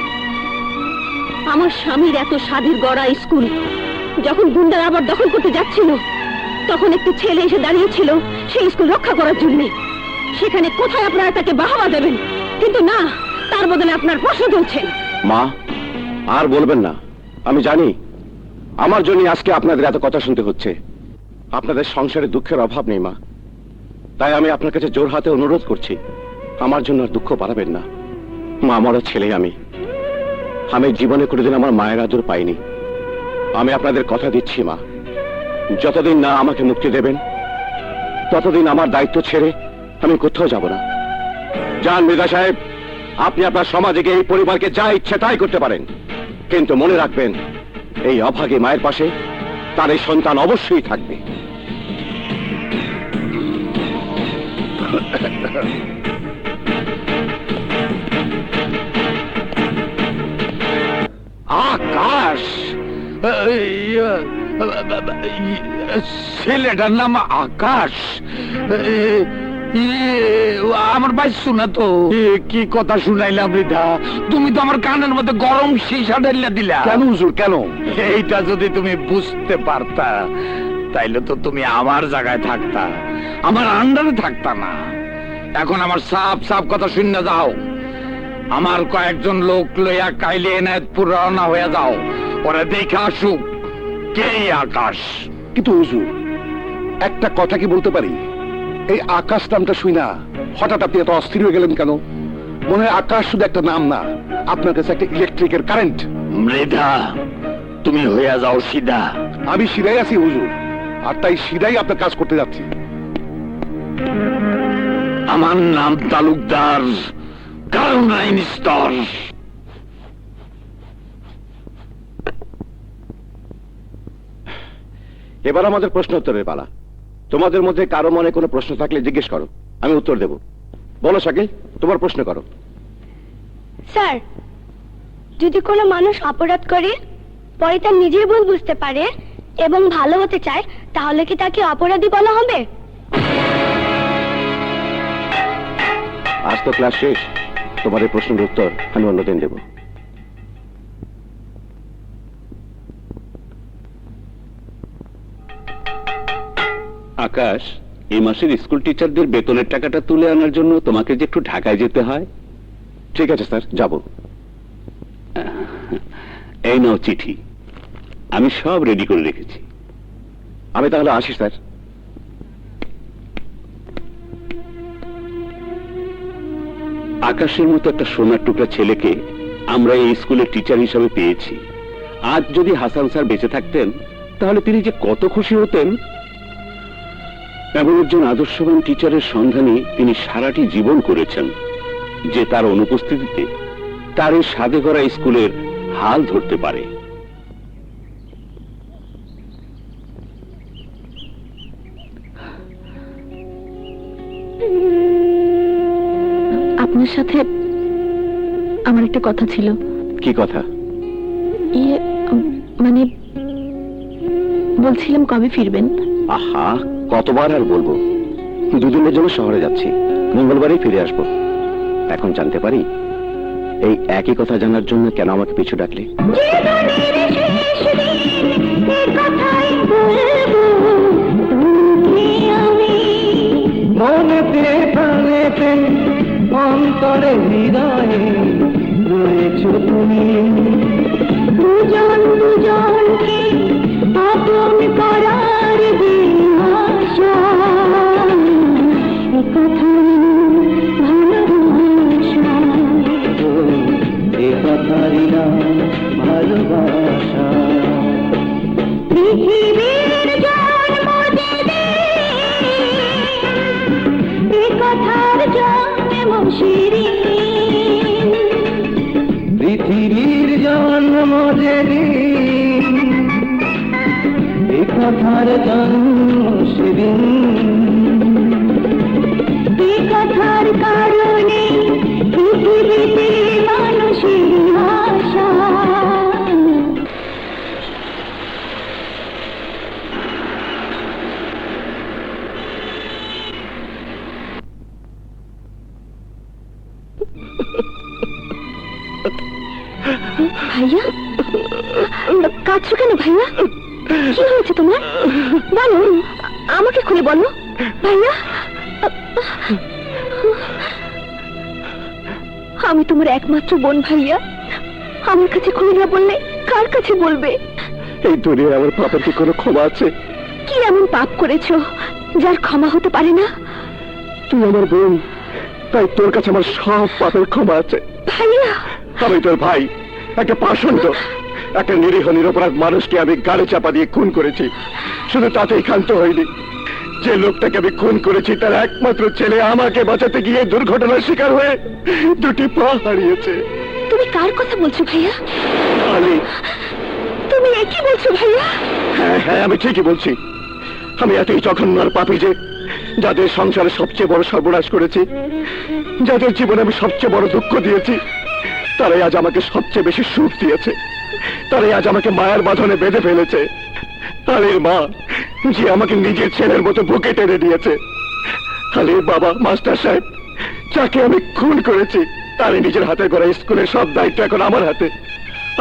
E: আমার স্বামীর এত স্বাধীর গড়া স্কুল যখন গুন্ডারা আবার দখল করতে যাচ্ছিল, তখন একটি ছেলে এসে দাঁড়িয়েছিল সেই স্কুল রক্ষা করার জন্য। সেখানে কোথায় আপনারা তাকে বাহবা দেবেন? কিন্তু না, তার বদলে আপনার প্রশ্ন তুলছেন।
C: মা, আর বলবেন না। আমি জানি আমার জন্য আজকে আপনাদের এত কথা শুনতে হচ্ছে। আপনাদের সংসারে দুঃখের অভাব নেই মা, তাই আমি আপনার কাছে জোর হাতে অনুরোধ করছি, আমার জন্য আর দুঃখ বাড়াবেন না। মা, আমারও ছেলে আমি জীবনে কোনোদিন আমার মায়ের আদর পাইনি। আমি আপনাদের কথা দিচ্ছি মা, যতদিন না আমাকে মুক্তি দেবেন ততদিন আমার দায়িত্ব ছেড়ে আমি কোথাও যাব না। যান মৃধা সাহেব, আপনি আপনার সমাজে গিয়ে এই পরিবারকে যা ইচ্ছে তাই করতে পারেন, কিন্তু মনে রাখবেন এই অভাগী মায়ের পাশে তার এই সন্তান অবশ্যই থাকবে।
A: আকাশ, ছেলেটার নাম আকাশ। আমার ভাই শুনে তো কি কথা শুনাইলাম মৃধা, তুমি তো আমার কানের মধ্যে গরম সীসা ঢেলে দিলা।
C: কেন হুজুর, কেন?
A: এইটা যদি তুমি বুঝতে পারতা তাইলে তো তুমি আমার জায়গায় থাকতা, আমার আন্ডারে থাকতা না। এখন আমার সাফ সাফ কথা শুনে যাও। আমার কয়েকজন লোক লইয়া কাইলে এনায়তপুর রওনা হয়ে যাও, ওরা দেখে আসুক কে আকাশ।
C: কিন্তু হুজুর, একটা কথা কি বলতে পারি? এই আকাশ নামটা শুই না হঠাৎ আপনি এত অস্থির হয়ে গেলেন কেন? মনে হয় আকাশ শুধু একটা নাম না, আপনার কাছে একটা ইলেকট্রিকের কারেন্ট।
A: মৃধা, তুমি হইয়া যাও সিধা।
C: আমি সিধাই আছি হুজুর, আর তাই সিধাই আপনার কাজ করতে যাচ্ছি।
A: আমার নাম তালুকদার, কারণ আইন স্তর।
C: এবার আমাদের প্রশ্ন উত্তরের পালা। তোমাদের মধ্যে কারো মনে কোনো প্রশ্ন থাকলে জিজ্ঞেস করো, আমি উত্তর দেব। বলো শাকিল, তোমার প্রশ্ন করো।
D: স্যার, যদি কোনো মানুষ অপরাধ করে পরে তার নিজের ভুল বুঝতে পারে এবং ভালো হতে চায়, তাহলে কি তাকে অপরাধী বলা হবে?
C: আজ তো ক্লাস শেষ, তোমাদের প্রশ্নের উত্তর আমি অন্যদিন দেব।
H: আকাশ, এই মাসের স্কুল টিচারদের বেতনের টাকাটা তুলে আনার জন্য তোমাকে যে একটু ঢাকায় যেতে হয়।
C: ঠিক আছে স্যার, যাব।
H: এই নাও চিঠি, আমি সব রেডি করে রেখেছি।
C: আমি তাহলে আসি স্যার।
H: আকাশের মতো একটা সোনার টুকরা ছেলেকে আমরা এই স্কুলের টিচার হিসাবে পেয়েছি। আজ যদি হাসান স্যার বেঁচে থাকতেন তাহলে তিনি যে কত খুশি হতেন। এমন একজন আদর্শবান টিচারের সন্ধানে তিনি সারাটি জীবন করেছেন, যে তার অনুপস্থিতিতে তার এই সাদে করা স্কুলের হাল ধরতে পারে।
D: আপনার সাথে আমার একটা কথা ছিল।
C: কি কথা?
D: মানে বলছিলাম কবে ফিরবেন?
C: আহা, কতবার আর বলবো, দুদিনের জন্য শহরে যাচ্ছি, মঙ্গলবারই ফিরে আসবো। এখন জানতে পারি এই একই কথা জানার জন্য কেন আমাকে পিছু ডাকলে?
F: মনেতে প্রাণেতে অন্তরে হৃদয়ে রয়েছো তুমি।
D: পৃথিবীর জন্ম দেবে এ কথার জন্ম শিরিন
F: পৃথিবীর জন্ম যেদিন এ কথার জন্ম সেদিন
D: এ কথার কারণে পৃথিবীতে মানুষের আশা। ভাইয়া, কাঁদছো কেন ভাইয়া? কি হয়েছে তোমার? বলো, আমাকে খুলে বলো ভাইয়া। আমি তোমার একমাত্র বোন ভাইয়া, আমার কাছে খুলে না বললে কার কাছে বলবে?
C: এই দুনিয়ায় আমার পাপের কি কোনো ক্ষমা আছে?
D: কি এমন পাপ করেছো যার ক্ষমা হতে পারে না?
C: তুই আমার বোন, তাই তোর কাছে আমার সব পাপের ক্ষমা আছে।
D: ভাইয়া,
C: আমি তোর ভাই, একটা পাষণ্ড, একটা নিরীহ নিরপরাধ মানুষকে আমি গাড়ি চাপা দিয়ে খুন করেছি। শুধু তাতেই ক্ষান্ত হয়নি, যে লোকটাকে আমি খুন করেছি তার একমাত্র ছেলে আমাকে বাঁচাতে গিয়ে দুর্ঘটনার শিকার হয়ে দুটি পা হারিয়েছে।
D: তুমি কার কথা বলছো ভাইয়া?
C: আলী।
D: তুমি একই বলছো ভাইয়া?
C: হ্যাঁ হ্যাঁ, আমি ঠিকই বলছি। আমি এতই জঘন্য আর পাপী যে যাদের সংসারে সবচেয়ে বড় সর্বনাশ করেছি, যাদের জীবনে আমি সবচেয়ে বড় দুঃখ দিয়েছি, তারাই আজ আমাকে সবচেয়ে বেশি সুখ দিয়েছে। তারাই আজ আমাকে মায়ার বাঁধনে বেঁধে ফেলেছে। আলীর মা, যে আমাকে নিজের ছেলের মতো বুকে টেনে নিয়েছে। আলীর বাবা মাস্টার সাহেব, যাকে আমি খুন করেছি, তারই নিজের হাতে করা স্কুলের সব দায়িত্ব এখন আমার হাতে।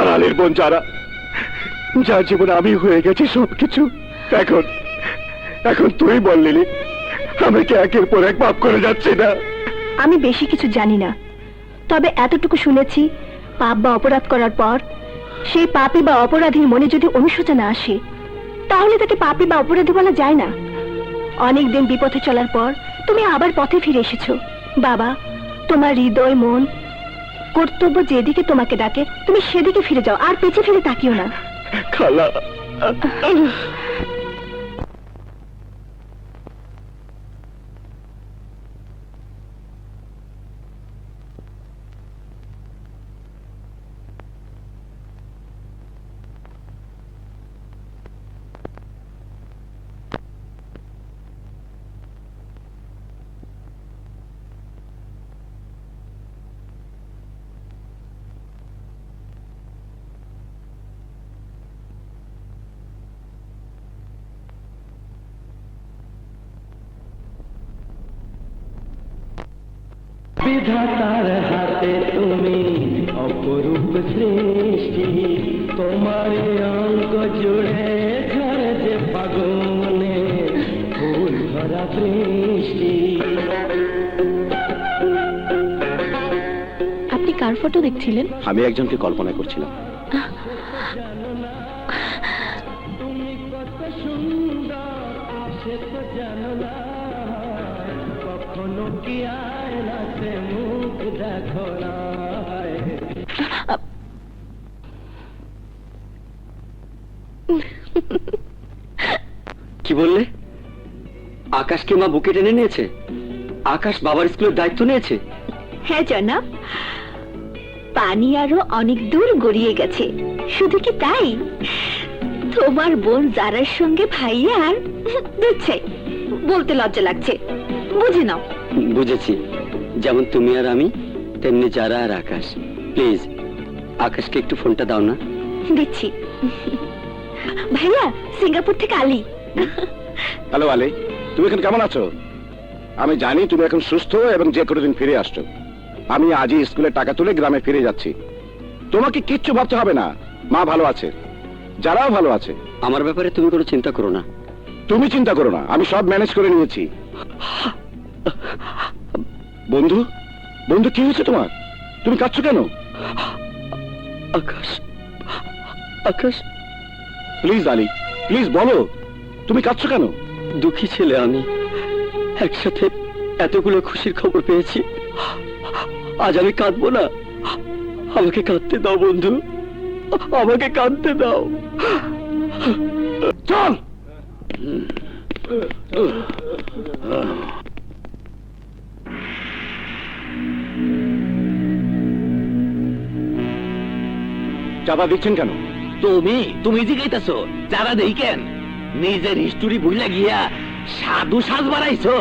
C: আর আলীর বোন যারা, যার জীবনে আমি হয়ে গেছি সবকিছু। এখন এখন তুই বললি আমি কি একের পর এক পাপ করে যাচ্ছি না?
D: আমি বেশি কিছু জানি না, তবে এতটুকু শুনেছি, পাপ বা অপরাধ করার পর সেই পাপী বা অপরাধীর মনে যদি অনুশোচনা আসে, তাহলে তাকে পাপী বা অপরাধী বলা যায় না। অনেকদিন বিপথে চলার পর তুমি আবার পথে ফিরে এসেছো। বাবা, তোমার হৃদয় মন কর্তব্য যেদিকে তোমাকে ডাকে তুমি সেদিকে ফিরে যাও, আর পেছনে ফিরে তাকিও না।
C: খালা,
F: বিধাতার হাতে তুমি অপরূপ সৃষ্টি, তোমার অঙ্গ জুড়ে ঝরে যে ফাগুনে ফুল ভরা বৃষ্টি।
D: আপনি কার ফটো দেখছিলেন?
C: আমি একজনকে কল্পনা করছিলাম।
F: তুমি কত সুন্দর সে তো জানো না, কখনো কি আয়নাতে মুখ দেখো না।
G: কি বললে? আকাশকে মা বুকে টেনে নিয়েছে? আকাশ বাবার স্কুলের দায়িত্ব নিয়েছে?
D: হ্যাঁ জনাব, পানি আরো অনেক দূর গড়িয়ে গেছে। শুধু কি তাই, তোমার বোন জারার সঙ্গে ভাইয়ার দিচ্ছে, বলতে লজ্জা লাগছে, বুঝে নাও।
G: বুঝেছি, যেমন তুমি আর আমি, তেমনি যারা আর আকাশ। প্লিজ আকাশকে একটু ফোনটা দাও না।
D: দিচ্ছি। ভাইয়া, সিঙ্গাপুর থেকে আলী।
C: হ্যালো আলী, তুমি এখন কেমন আছো? আমি জানি তুমি এখন সুস্থ এবং যে কোনো দিন ফিরে আসছো। আমি আজই স্কুলের টাকা তুলে গ্রামে ফিরে যাচ্ছি। তোমাকে কিচ্ছু ভাবতে হবে না, মা ভালো আছে, যারাও ভালো আছে।
G: আমার ব্যাপারে তুমি কোনো চিন্তা করো না।
C: তুমি চিন্তা করো না, আমি সব ম্যানেজ করে নিয়েছি। বন্ধু, বন্ধু কি হয়েছে তোমার? তুমি কাঁদছো কেন?
G: আকাশ, আকাশ।
C: প্লিজ আলী, প্লিজ বলো, তুমি কাঁদছো কেন?
G: দুঃখী ছেলে আমি, একসাথে এতগুলো খুশির খবর পেয়েছি, আজ আমি কাঁদবো না? আমাকে কাঁদতে দাও বন্ধু, আমাকে কাঁদতে দাও।
C: চল। চাঁদা দিচ্ছেন কেন?
G: তুমি জিগাইতেছো যারা দেই কেন? নিজের হিস্টোরি ভুলে গিয়া সাধু সাজ বাড়াইছো।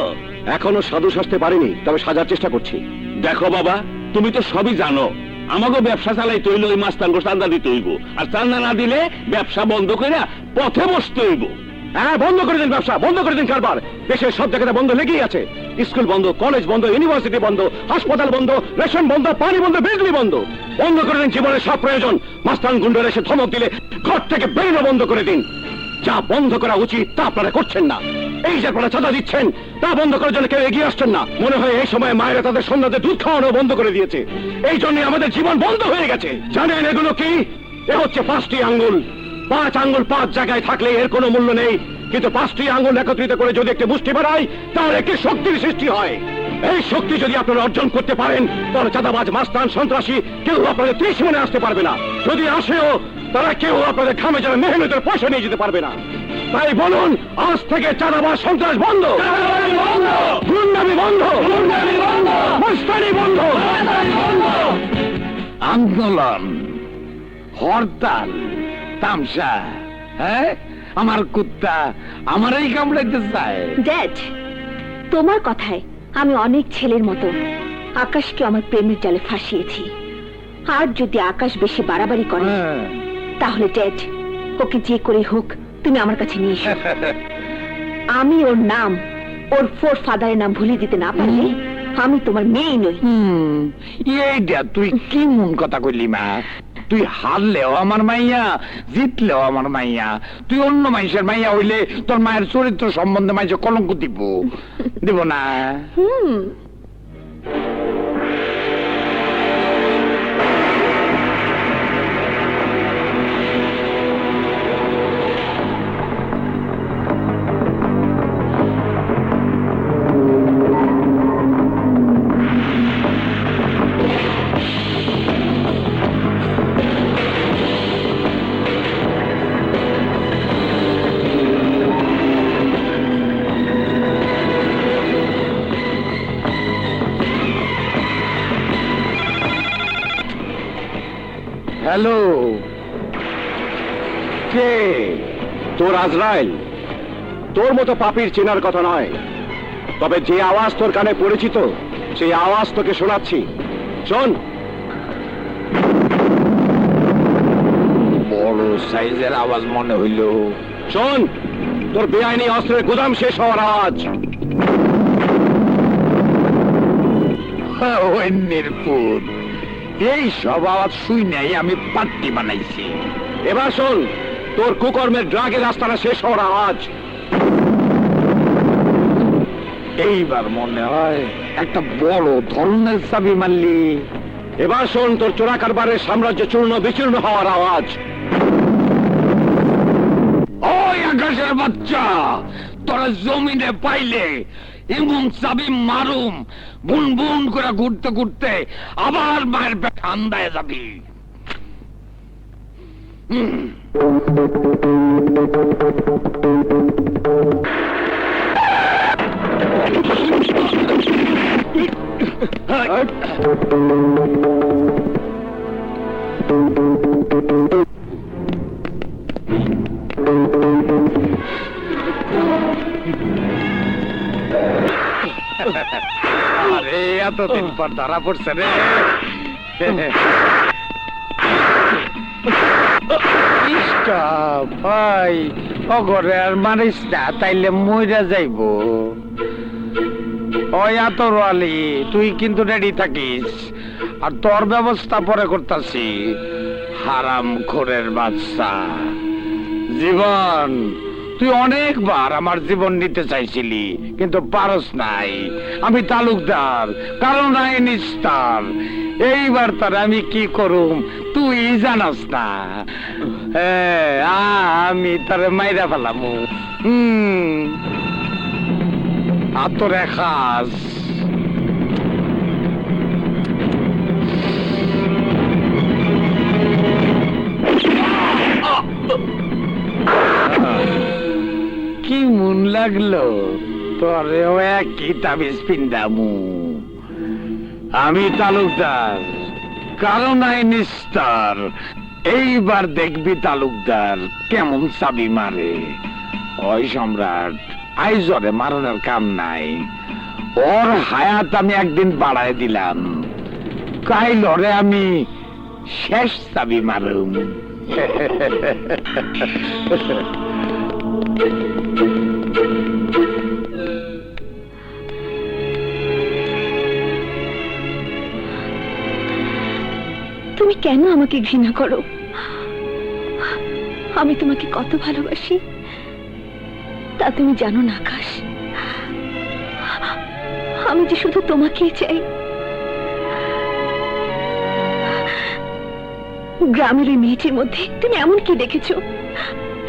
C: এখনো সাধু সাজতে পারিনি, তবে সাজার চেষ্টা করছি।
H: দেখো বাবা, তুমি তো সবই জানো। আমাকে ব্যবসা চালাই তৈল ওই মাস্তানগো চান্দা দিতে হইব, আর চান্দা না দিলে ব্যবসা বন্ধ করে পথে বসতে হইব।
C: হ্যাঁ, বন্ধ করে দিন ব্যবসা, বন্ধ করে দিন কারবার। দেশের সব জায়গাতে বন্ধ লেগেই আছে। স্কুল বন্ধ, কলেজ বন্ধ, ইউনিভার্সিটি বন্ধ, হাসপাতাল বন্ধ, রেশন বন্ধ, পানি বন্ধ, বিজলি বন্ধ। বন্ধ করে দিন জীবনের সব প্রয়োজন। মাস্তান গুন্ডারা এসে ধমক দিলে ঘর থেকে বেরোনো বন্ধ করে দিন। যা বন্ধ করা উচিত তা আপনারা করছেন না। এই যে আপনারা চাঁদা দিচ্ছেন তা বন্ধ করার জন্য কেউ এগিয়ে আসছেন না। মনে হয় এই সময় মায়েরা তাদের সন্ধ্যাতে দুধ খাওয়ানো বন্ধ করে দিয়েছে। এই জন্য আমাদের জীবন বন্ধ হয়ে গেছে। জানেন এগুলো কি? এ হচ্ছে 5টি আঙ্গুল। 5 আঙ্গুল 5 জায়গায় থাকলে এর কোনো মূল্য নেই, কিন্তু 5টি আঙ্গুল একত্রিত করে যদি একটি মুষ্টি বাড়ায় তার একটি শক্তির সৃষ্টি হয়। এই শক্তি যদি আপনারা অর্জন করতে পারেন, তাহলে চাঁদাবাজ, মাস্তান, সন্ত্রাসী কেউ আপনাদের ত্রিসীমানে আসতে পারবে না। যদি আসেও, তারা কেউ আপনাদের ঘামে যারা মেহনতের পয়সা নিয়ে যেতে পারবে না। তাই বলুন, আজ থেকে চাঁদাবাজ, সন্ত্রাস বন্ধ, গুন্ডামি বন্ধ, মাস্তানি বন্ধ।
A: আন্দোলন, হরতাল, তামসা, হ্যাঁ? আমার কুত্তা আমারই কামড়াইতে চায়।
D: ড্যাড, তোমার কথায় আমি অনেক ছেলের মতো আকাশকে আমার প্রেমের জালে ফাঁসিয়েছি। আর যদি আকাশ বেশি বাড়াবাড়ি করে,
A: হ্যাঁ।
D: তাহলে ড্যাড, ওকে যে করে হোক তুমি আমার কাছে নিয়ে এসো। আমি ওর নাম, ওর ফোর ফাদারের নাম ভুলিয়ে দিতে না পারলে আমি তোমার মেয়ে নই।
A: এইটা তুই কি মন কথা কইলি মা? তুই হারলেও আমার মাইয়া, জিতলেও আমার মাইয়া। তুই অন্য মানুষের মাইয়া হইলে তোর মায়ের চরিত্র সম্বন্ধে মাইছে কলঙ্ক দিব না? হ্যালো,
C: কে? তোর আজরাইল। তোর মতো পাপীর চেনার কথা নয়, তবে যে আওয়াজ তোর কানে পরিচিত সেই আওয়াজ তোকে শোনাচ্ছি। শোন।
A: বড় সাইজের আওয়াজ মনে হইল।
C: শোন, তোর বেআইনি অস্ত্রের গোদাম শেষ হওয়ার আওয়াজ।
A: নির্পুত, এই সব আওয়াজ শুই নাই আমি পাট্টি বানাইছি।
C: এবার শোন, তোর কুকর্মের ড্রাগের রাস্তাটা শেষ হওয়ার আওয়াজ।
A: এইবার মনে হয় একটা বড় ধরনের চাবি মারলি।
C: এবার শোন, তোর চোরা কারবারের সাম্রাজ্য চূর্ণ বিচূর্ণ হওয়ার আওয়াজ।
A: ওই আকাশের বাচ্চা, তোরা জমিনে পাইলে এমন চাবি মারুম, বুন বুন করে ঘুরতে ঘুরতে আবার মায়ের পেট ঠান্ডায় যাবি। আরে এতদিন পর ধরা পড়ছে রে। ভাই অগরে আর মারিস না, তাইলে মইরা যাইব। ওই আতর আলী, তুই কিন্তু রেডি থাকিস, আর তোর ব্যবস্থা পরে করতাছি। হারাম খোরের বাচ্চা জীবন, তুই অনেকবার আমার জীবন নিতে চাইছিলি, কিন্তু পারস নাই। আমি তালুকদার, কারণ নাই নিস্তার। এইবার তার আমি কি করুম তুই জানাস না। আমি তারে মাইরা ফেলামু। আতরে খাস। কি মন লাগলো তোরেও একই তাবিজ পিন্দামু। আমি তালুকদার, কারো নাই নিস্তার। এইবার দেখবি তালুকদার কেমন চাবি মারে। ওই সম্রাট আইজরে মারানোর কাম নাই, ওর হায়াত আমি একদিন বাড়ায় দিলাম, কাইলরে আমি শেষ চাবি মারুম।
D: তুমি কেন আমাকে ঘৃণা করো? আমি তোমাকে কত ভালোবাসি তা তুমি জানো না আকাশ। আমি যে শুধু তোমাকেই চাই। গ্রামের ওই মেয়েটির মধ্যে তুমি এমন কি দেখেছো,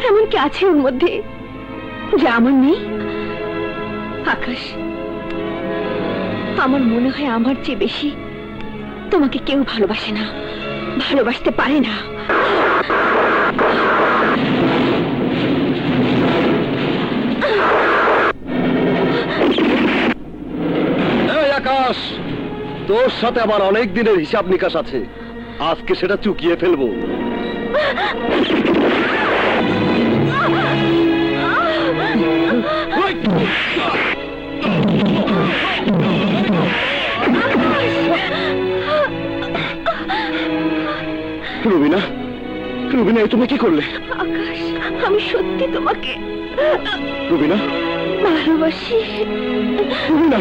D: এমন কি আছে ওর মধ্যে যা আমার নেই? আকাশ, আমার মনে হয় আমার চেয়ে বেশি তোমাকে কেউ ভালোবাসে না, ভালোবাসতে পারে না।
G: এই আকাশ, তোর সাথে আমার অনেক দিনের হিসাব নিকাশ আছে, আজকে সেটা চুকিয়ে ফেলবো।
C: রুবিনা, রুবিনা, এই তুমি কি করলে?
D: আকাশ, আমি সত্যি তোমাকে
C: রুবিনা,
D: ভালোবাসি।
C: রুবিনা,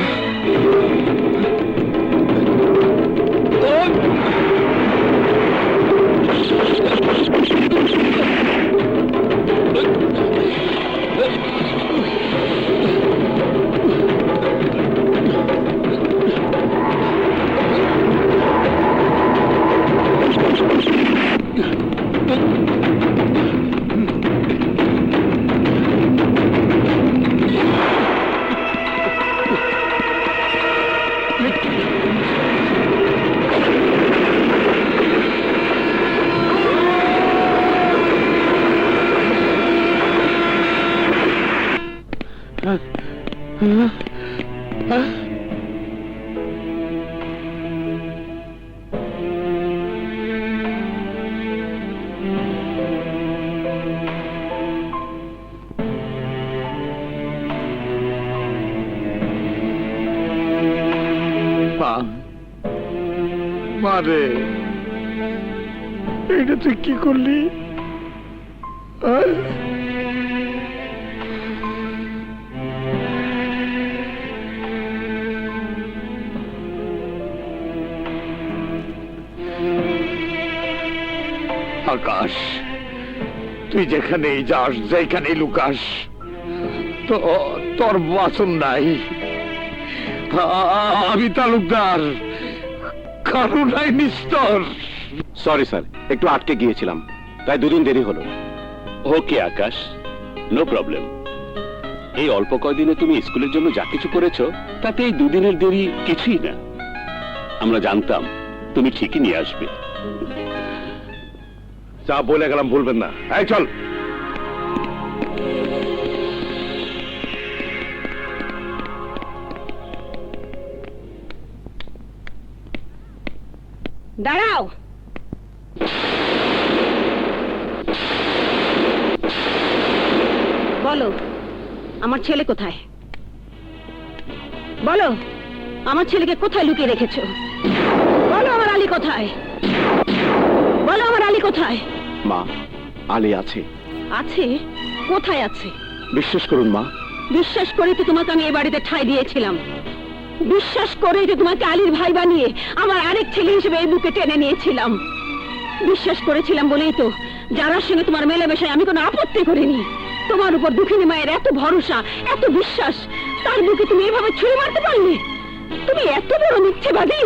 A: মারে, এটা তুই কি করলি? আকাশ, তুই যেখানেই যাস, যেখানেই লুকাস, তোর বাসন নাই। আমি তালুকদার, কারো নাই নিস্তর।
B: সরি স্যার, একটু আটকে গিয়েছিলাম, তাই দুদিন দেরি হলো।
H: ওকে আকাশ, নো প্রবলেম। এই অল্প কয়দিনে তুমি স্কুলের জন্য যা কিছু করেছো তাতে এই দুদিনের দেরি কিছুই না। আমরা জানতাম তুমি ঠিকই নিয়ে আসবে।
C: যা বলে গেলাম ভুলবেন না। এই চল।
E: দাঁড়াও। বলো, আমার ছেলে কোথায়? বলো, আমার ছেলেকে কোথায় লুকিয়ে রেখেছো? বলো, আমার আলী কোথায়? বলো, আমার আলী কোথায়?
B: মা, আলী আছে।
E: আছে? কোথায় আছে?
B: বিশ্বাস করুন মা।
E: বিশ্বাস করে তো তোমাকে আমি এই বাড়িতে ঠাঁই দিয়েছিলাম। বিশ্বাস করে যে তোমাকে আলীর ভাই বানিয়ে আমার আরেক ছেলে হিসেবে এই বুকে টেনে নিয়েছিলাম। বিশ্বাস করেছিলাম বলেই তো যারার সঙ্গে তোমার মেলামেশায় আমি কোনো আপত্তি করিনি। তোমার উপর দুঃখিনী মায়ের এত ভরসা, এত বিশ্বাস, তার বুকে তুমি এভাবে ছুঁড়ে মারতে পারলে? তুমি এত বড় মিথ্যেবাদী।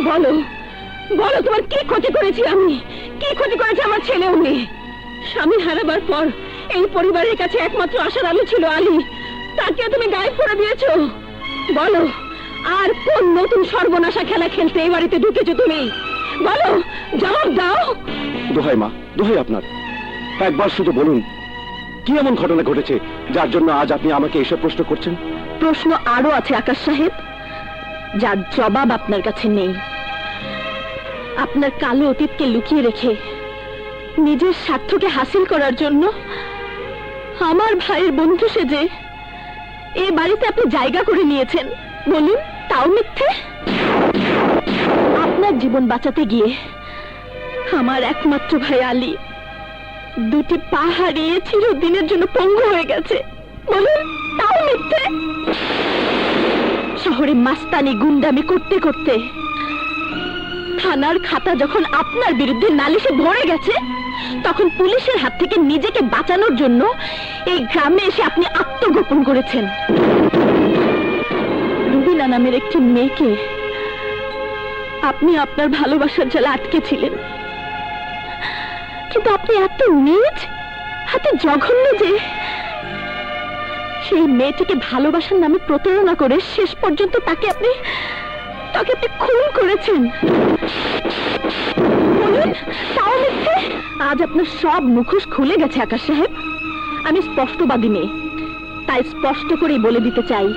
E: বলো, বলো, তোমার কি ক্ষতি করেছি আমি? কি ক্ষতি করেছে আমার ছেলে ও মেয়ে? স্বামী হারাবার পর এই পরিবারের কাছে একমাত্র আশার আলো ছিল আলী, তাকে তুমি গায়েব করে দিয়েছো। বলো, আর কোন নতুন সর্বনাশা খেলা খেলতে এই বাড়িতে ঢুকেছো তুমি? বলো, জবাব দাও।
B: দোহাই মা, দোহাই আপনার, একবার শুধু বলুন
C: কি এমন ঘটনা ঘটেছে যার জন্য আজ আপনি আমাকে এসব প্রশ্ন করছেন?
D: প্রশ্ন আরো আছে আকাশ সাহেব, যার জবাব আপনার কাছে নেই। আপনার কালো অতীতকে লুকিয়ে রেখে নিজের স্বার্থকে হাসিল করার জন্য আমার ভাইয়ের বন্ধু সেজে এই বাড়িতে আপনি জায়গা করে নিয়েছেন। বলুন, তাও মিথ্যে? আপনার জীবন বাঁচাতে গিয়ে আমার একমাত্র ভাই আলী দুটি পা হারিয়ে চিরদিনের জন্য পঙ্গু হয়ে গেছে। বলুন, তাও মিথ্যে? শহরে মাস্তানি গুন্ডামি করতে করতে থানার খাতা যখন আপনার বিরুদ্ধে নালিশে ভরে গেছে, তখন পুলিশের হাত থেকে নিজেকে বাঁচানোর জন্য এই গ্রামে এসে আপনি আত্মগোপন করেছেন। রুবিনা নামের একটি মেয়েকে আপনি আপনার ভালোবাসার জালে আটকেছিলেন, কিন্তু আপনি এত নীচ, এত জঘন্য যে সেই মেয়েটিকে ভালোবাসার নামে প্রতারণা করে শেষ পর্যন্ত তাকে আপনি খুন করেছেন। বলুন, তাও মিথ্যে? আজ আপনার সব মুখোশ খুলে গেছে আকাশ সাহেব। আমি স্পষ্টবাদী মেয়ে, তাই স্পষ্ট করেই বলে দিতে চাই,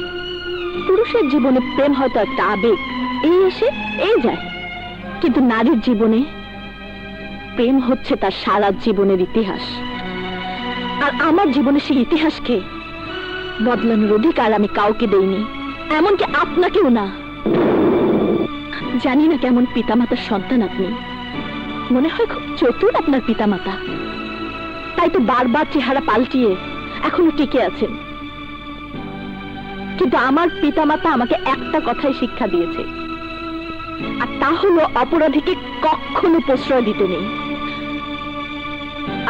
D: পুরুষের জীবনে প্রেম হয়তো একটা আবেগ, এই এসে এই যায়, কিন্তু নারীর জীবনে প্রেম হচ্ছে তার সারা জীবনের ইতিহাস। আর আমার জীবনে সেই ইতিহাসকে বদলানোর অধিকার আমি কাউকে দেইনি, এমনকি আপনাকেও না। জানি না কেমন পিতামাতার সন্তান আপনি, মনে হয় খুব চতুর আপনার পিতামাতা, তাই তো বারবার চেহারা পাল্টিয়ে এখনো টিকে আছেন। কিন্তু আমার পিতামাতা আমাকে একটা কথাই শিক্ষা দিয়েছে, আর তা হলো অপরাধীকে কখনো প্রশ্রয় দিতে নেই।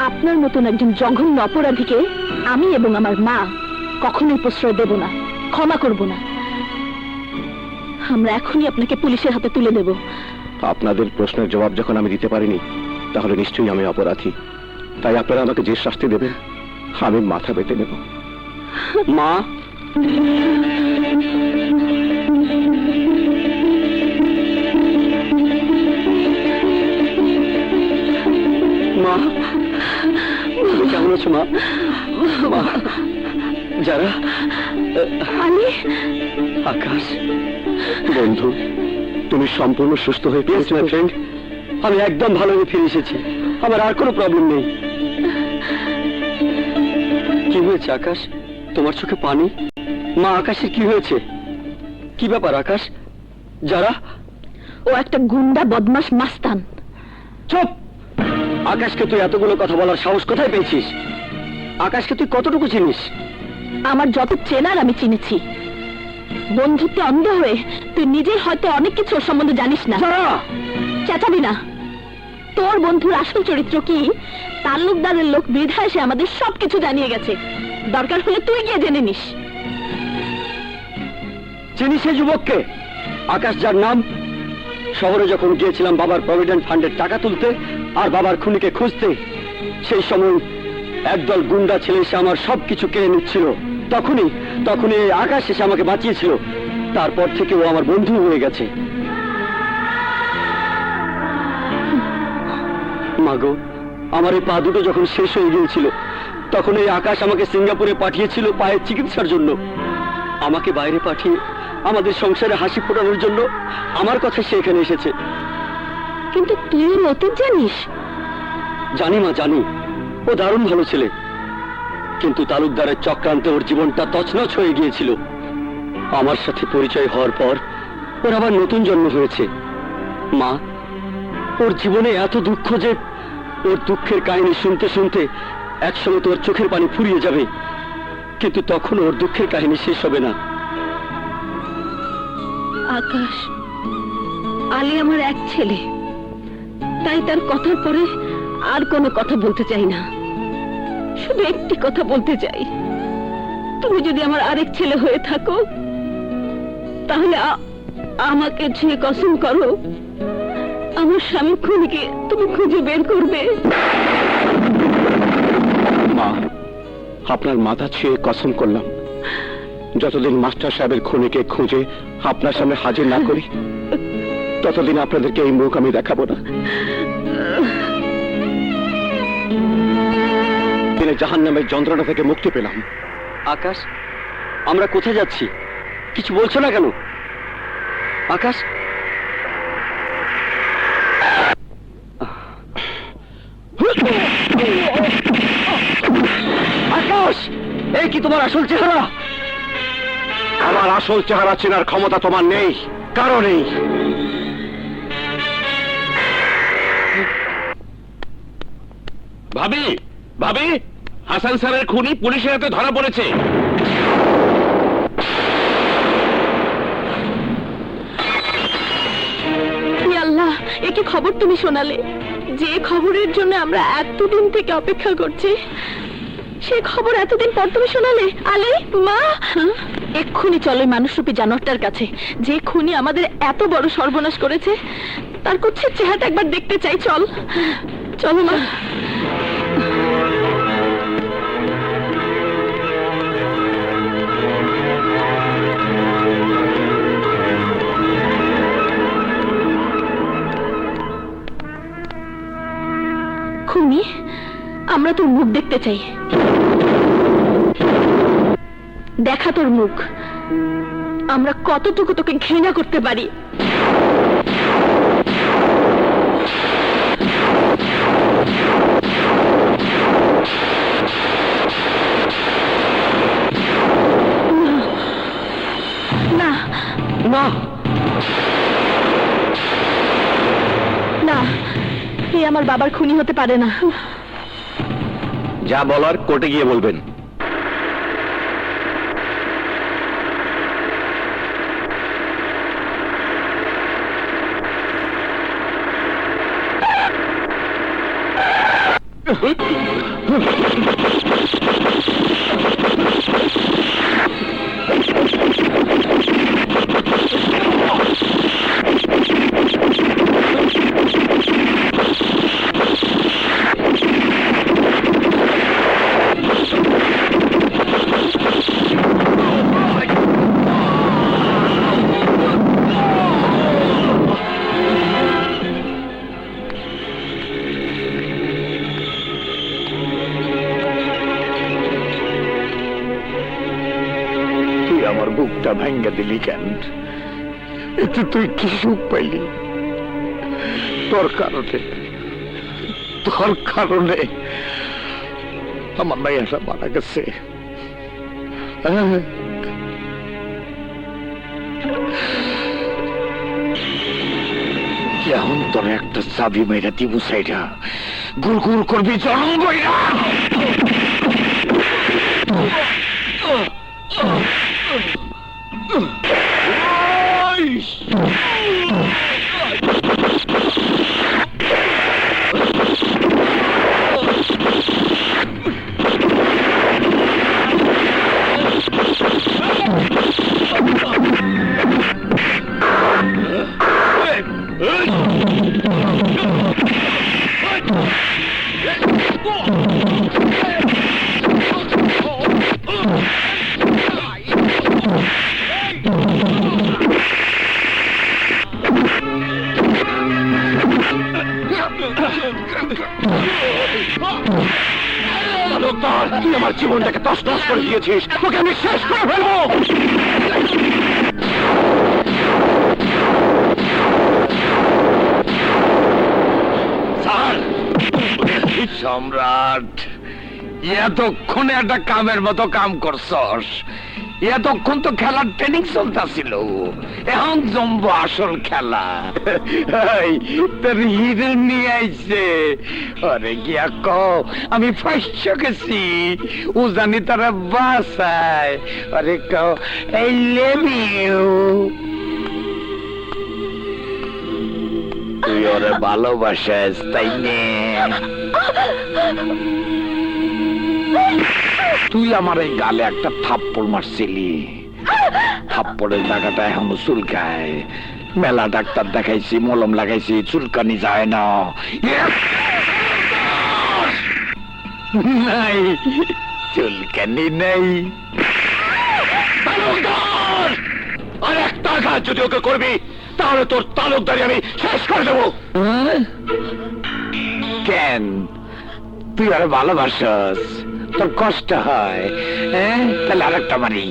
D: আপনার মতন একজন জঘন্য অপরাধীকে আমি এবং আমার মা কখনোই প্রশ্রয় দেব না, ক্ষমা করব না। আমরা এখনই আপনাকে পুলিশের হাতে তুলে দেব।
C: আপনাদের প্রশ্নের জবাব যখন আমি দিতে পারিনি, তাহলে নিশ্চয়ই আমি অপরাধী। তাই আপনারা আমাকে যে শাস্তি দেবেন আমি মাথা পেতে নেব।
G: মা, মা, কেমন আছো মা? মা, যারা,
D: আলী,
G: আকাশ,
C: বন্ধু, তুমি সম্পূর্ণ সুস্থ হয়ে ফিরেছো না ফ্রেন্ড?
G: আমি একদম ভালো হয়ে ফিরে এসেছি, আমার আর কোনো প্রবলেম নেই। কি হয়েছে আকাশ, তোমার চোখে পানি? মা, আকাশের কি হয়েছে? কি ব্যাপার আকাশ? যারা,
D: ও একটা গুন্ডা বদমাশ মাস্তান।
G: চুপ! আকাশকে তুই এতগুলো কথা বলার সাহস কোথায় পেয়েছিস? আকাশকে তুই কতটুকু চিনিস?
D: আমার যত চেনার আমি চিনেছি। বন্ধুত্বে অন্ধ হয়ে তুই নিজেই হয়তো অনেক কিছু ওর সম্বন্ধে জানিস না। চেঁচাবি না। তোর বন্ধুর আসল চরিত্র কি তালুকদারের লোক বৃদ্ধা এসে আমাদের সবকিছু জানিয়ে গেছে। দরকার হলে তুই গিয়ে জেনে নিস।
G: চিনিস সেই যুবককে? আকাশ, যার নাম শহরে যখন গিয়েছিলাম বাবার প্রভিডেন্ট ফান্ডের টাকা তুলতে আর বাবার খুনিকে খুঁজতে, সেই সময় একদল গুন্ডা ছেলে এসে আমার সবকিছু কেড়ে নিচ্ছিল। তখনই এই আকাশ এসে আমাকে বাঁচিয়েছিল। তারপর থেকে ও আমার বন্ধু হয়ে গেছে। মাগো, আমার এই পা দুটো যখন শেষ হয়ে গিয়েছিল, তখন এই আকাশ আমাকে সিঙ্গাপুরে পাঠিয়েছিল পায়ের চিকিৎসার জন্য। আমাকে বাইরে পাঠিয়ে আমাদের সংসারে হাসি ফোটানোর জন্য আমার কথা সে এখানে এসেছে।
D: কিন্তু তুই ওর অতীত জানিস?
G: জানি মা, জানি। ও দারুণ ভালো ছেলে, কিন্তু তালুকদারের চক্রান্তে ওর জীবনটা তছনছ হয়ে গিয়েছিল। আমার সাথে পরিচয় হওয়ার পর ওর আবার নতুন জন্ম হয়েছে। মা, ওর জীবনে এত দুঃখ যে ওর দুঃখের কাহিনী শুনতে শুনতে একসময় তোর চোখের পানি ফুরিয়ে যাবে, কিন্তু তখন ওর দুঃখের কাহিনী শেষ হবে না।
D: আকাশ, আলী আমার এক ছেলে, তাই তার কথার পরে আর কোনো কথা বলতে চাই না। শুধু একটি কথা বলতে চাই, তুমি যদি আমার আরেক ছেলে হয়ে থাকো, তাহলে আমাকে ছুঁয়ে কসম করো আমার স্বামীর খুনিকে তুমি খুঁজে বের করবে।
C: মা, আপনার মাথা ছুঁয়ে কসম করলাম, যতদিন মাস্টার সাহেবের খুনিকে খুঁজে আপনার সামনে হাজির না করি, ততদিন আপনাদেরকে এই মুখ আমি দেখাবো না। এখানে জাহান্নামের যন্ত্রণা থেকে মুক্তি পেলাম।
G: আকাশ, আমরা কোথায় যাচ্ছি? কিছু বলছো না কেন? আকাশ, আকাশ, এই কি তোমার আসল চেহারা?
C: আমার আসল চেহারা চেনার ক্ষমতা তোমার নেই, কারো নেই।
H: ভাবি, ভাবি, হাসান স্যারের খুনি পুলিশের হাতে ধরা পড়েছে।
D: হে আল্লাহ, এ কি খবর তুমি শোনালে? যে খবরের জন্য আমরা এতদিন থেকে অপেক্ষা করছি, সে খবর এতদিন পর তুমি শোনালে। আলী, মা, এক্ষুনি চলো মানুষরূপী জানোয়ারটার কাছে। যে খুনি আমাদের এত বড় সর্বনাশ করেছে, তার কুচ্ছের চেহারাটা একবার দেখতে চাই। চল, চলো মা। খুনি, আমরা তোর মুখ দেখতে চাই। দেখা তোর মুখ, আমরা কতটুকু তোকে ঘৃণা করতে পারি। না,
C: না,
D: না, এ আমার বাবার খুনি হতে পারে না।
C: যা বলার কোর্টে গিয়ে বলবেন।
A: তুই আমার বুকটা ভাঙ্গা দিলি কেন? এতে তুই কি সুখ পাইলি? তোর কারণে আমার মাইয়াটা মারা গেছে। এখন তোর একটা চাবি মেয়েরা দিব সাইডা গুড় গুড় করবি জনম বইরা।
C: তুই আমার জীবনটাকে তছনছ করে দিয়েছিস, তোকে আমি শেষ করে ফেলবো।
A: সম্রাট, এতক্ষণে একটা কামের মতো কাম করছস। এতক্ষণ তো খেলার ট্রেনিং চলতেছিল, এখন জমবো আসল খেলা। তোর হিরো নিয়ে আইছে। আরে গিয়া কও আমি ফাঁসছ গেছি, ও জানি তারা বাসায়। আরে কও এই লেবিউ, তুই ওরে ভালোবাসাস তাই নে? তুই আমার এই গালে একটা থাপ্পড় মারছিলি, থাপ্পড়ের জায়গাটা এখনো চুলকায়। মেলা ডাক্তার দেখাইছি, মলম লাগাইছি, চুলকানি যায় না। নাই, চুলকানি নাই।
C: আর একটা আঘাত যদি ওকে করবি, তাহলে তোর তালুকদারি আমি শেষ করে দেবো।
A: কেন? তুই আর ভালোবাসস? তোর কষ্ট হয়, হ্যাঁ? তাহলে আরেকটা মারি।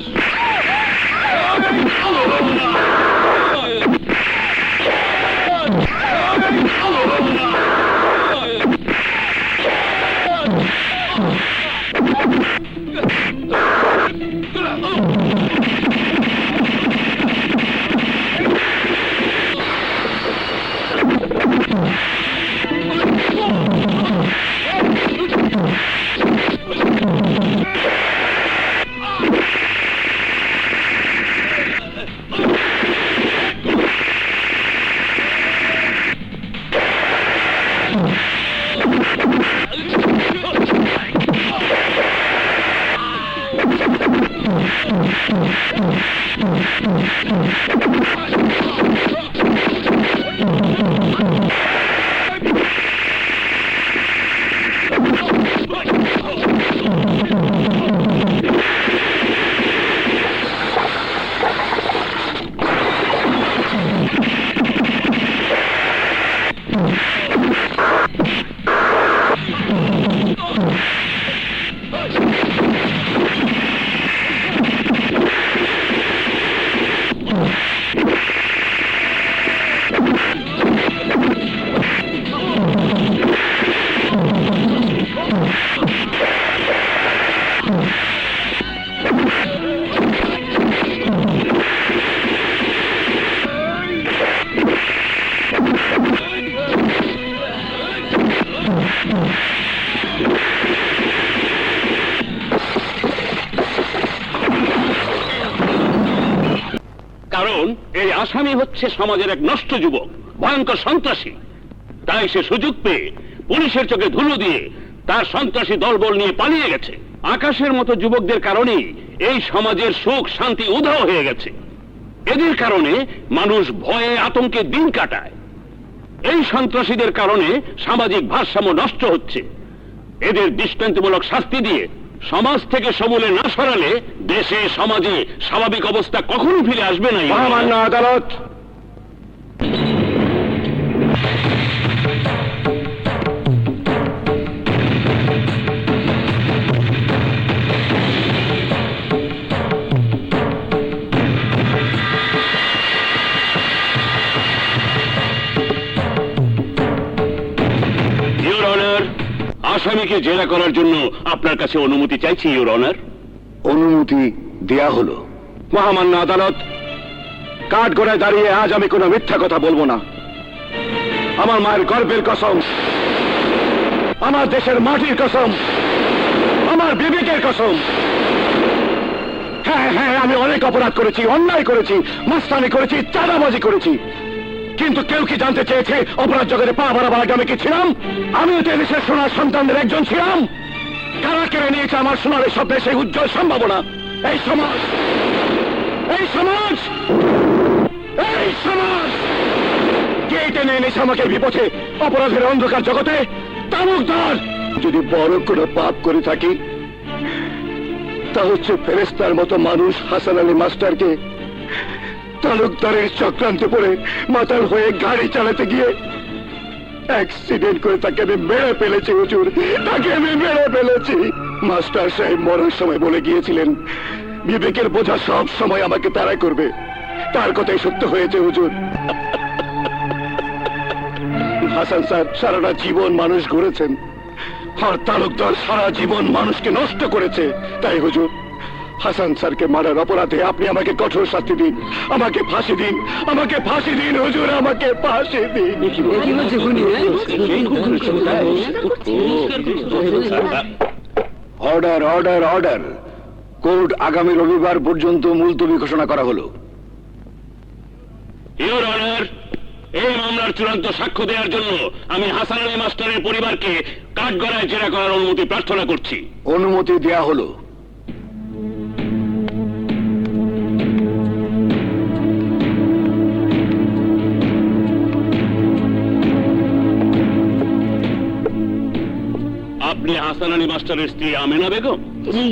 H: কারণ এই আসামি হচ্ছে সমাজের এক নষ্ট যুবক, ভয়ঙ্কর সন্ত্রাসী। তাই সে সুযোগ পেয়ে পুলিশের চোখে ধুলো দিয়ে তার সন্ত্রাসী দলবল নিয়ে পালিয়ে গেছে। আকাশের মতো যুবকদের কারণেই এই সমাজের সুখ শান্তি উধাও হয়ে গেছে। এদের কারণে মানুষ ভয়ে আতঙ্কে দিন কাটায়। এই সন্ত্রাসীদের কারণে সামাজিক ভারসাম্য নষ্ট হচ্ছে। এদের দৃষ্টান্তমূলক শাস্তি দিয়ে সমাজ থেকে সমূলে না সরালে দেশে সমাজে স্বাভাবিক অবস্থা কখনো ফিরে আসবে না।
C: মহামান্য আদালত,
H: ইওর অনার, আসামিকে জেরা করার জন্য আপনার কাছে অনুমতি চাইছি ইওর অনার।
C: অনুমতি দেয়া হলো। মহামান্য আদালত, কাঠগড়ায় দাঁড়িয়ে আজ আমি কোনো মিথ্যা কথা বলবো না। আমার মায়ের গর্বের কসম, আমার দেশের মাটির কসম, আমার বিবেকের কসম। হ্যাঁ হ্যাঁ, আমি অনেক অপরাধ করেছি, অন্যায় করেছি, মাস্তানি করেছি, চাঁদাবাজি করেছি। কিন্তু কেউ কি জানতে চেয়েছে অপরাধ জগতে পা বাড়াবার আগে আমি কি ছিলাম? আমিও তো দেশের সোনার সন্তানদের একজন ছিলাম। কারা কেড়ে নিয়েছে আমার সোনার এই স্বপ্নের সেই উজ্জ্বল সম্ভাবনা? এই সমাজ, এই সমাজ, এই সমাজ কে টেনে এনেছে আমাকে বিপথে, অপরাধের অন্ধকার জগতে? তালুকদার, যদি বড় কোনো পাপ করে থাকি তা হচ্ছে ফেরেশতার মতো মানুষ হাসান আলী মাস্টারকে তালুকদারের চক্রান্তে পড়ে মাতাল হয়ে গাড়ি চালাতে গিয়ে অ্যাক্সিডেন্ট করে তাকে আমি মেরে ফেলেছি। হুজুর, তাকে আমি মেরে ফেলেছি। মাস্টার সাহেব মরার সময় বলে গিয়েছিলেন বিবেকের বোঝা সব সময় আমাকে তাড়া করবে। তার কথাই সত্য হয়েছে হুজুর। হাসান স্যার সারাটা জীবন মানুষ গড়েছেন, আর তালুকদার সারা জীবন মানুষকে নষ্ট করেছে। তাই হুজুর, হাসান স্যারকে মারার অপরাধে আপনি আমাকে কঠোর শাস্তি দিন, আমাকে ফাঁসি দিন, আমাকে ফাঁসি দিন হুজুর, আমাকে ফাঁসি দিন। Order order order. কোর্ট আগামী রবিবার পর্যন্ত মুলতবি ঘোষণা করা হলো।
H: ইওর অনার, এই মামলার চূড়ান্ত সাক্ষ্য দেওয়ার জন্য আমি হাসান আলী মাস্টারের পরিবারকে কাঠগড়ায় জেরা করার অনুমতি প্রার্থনা করছি।
C: অনুমতি দেয়া হলো।
H: আপনি হাসান আলী মাস্টারের স্ত্রী আমেনা বেগম?
E: জি,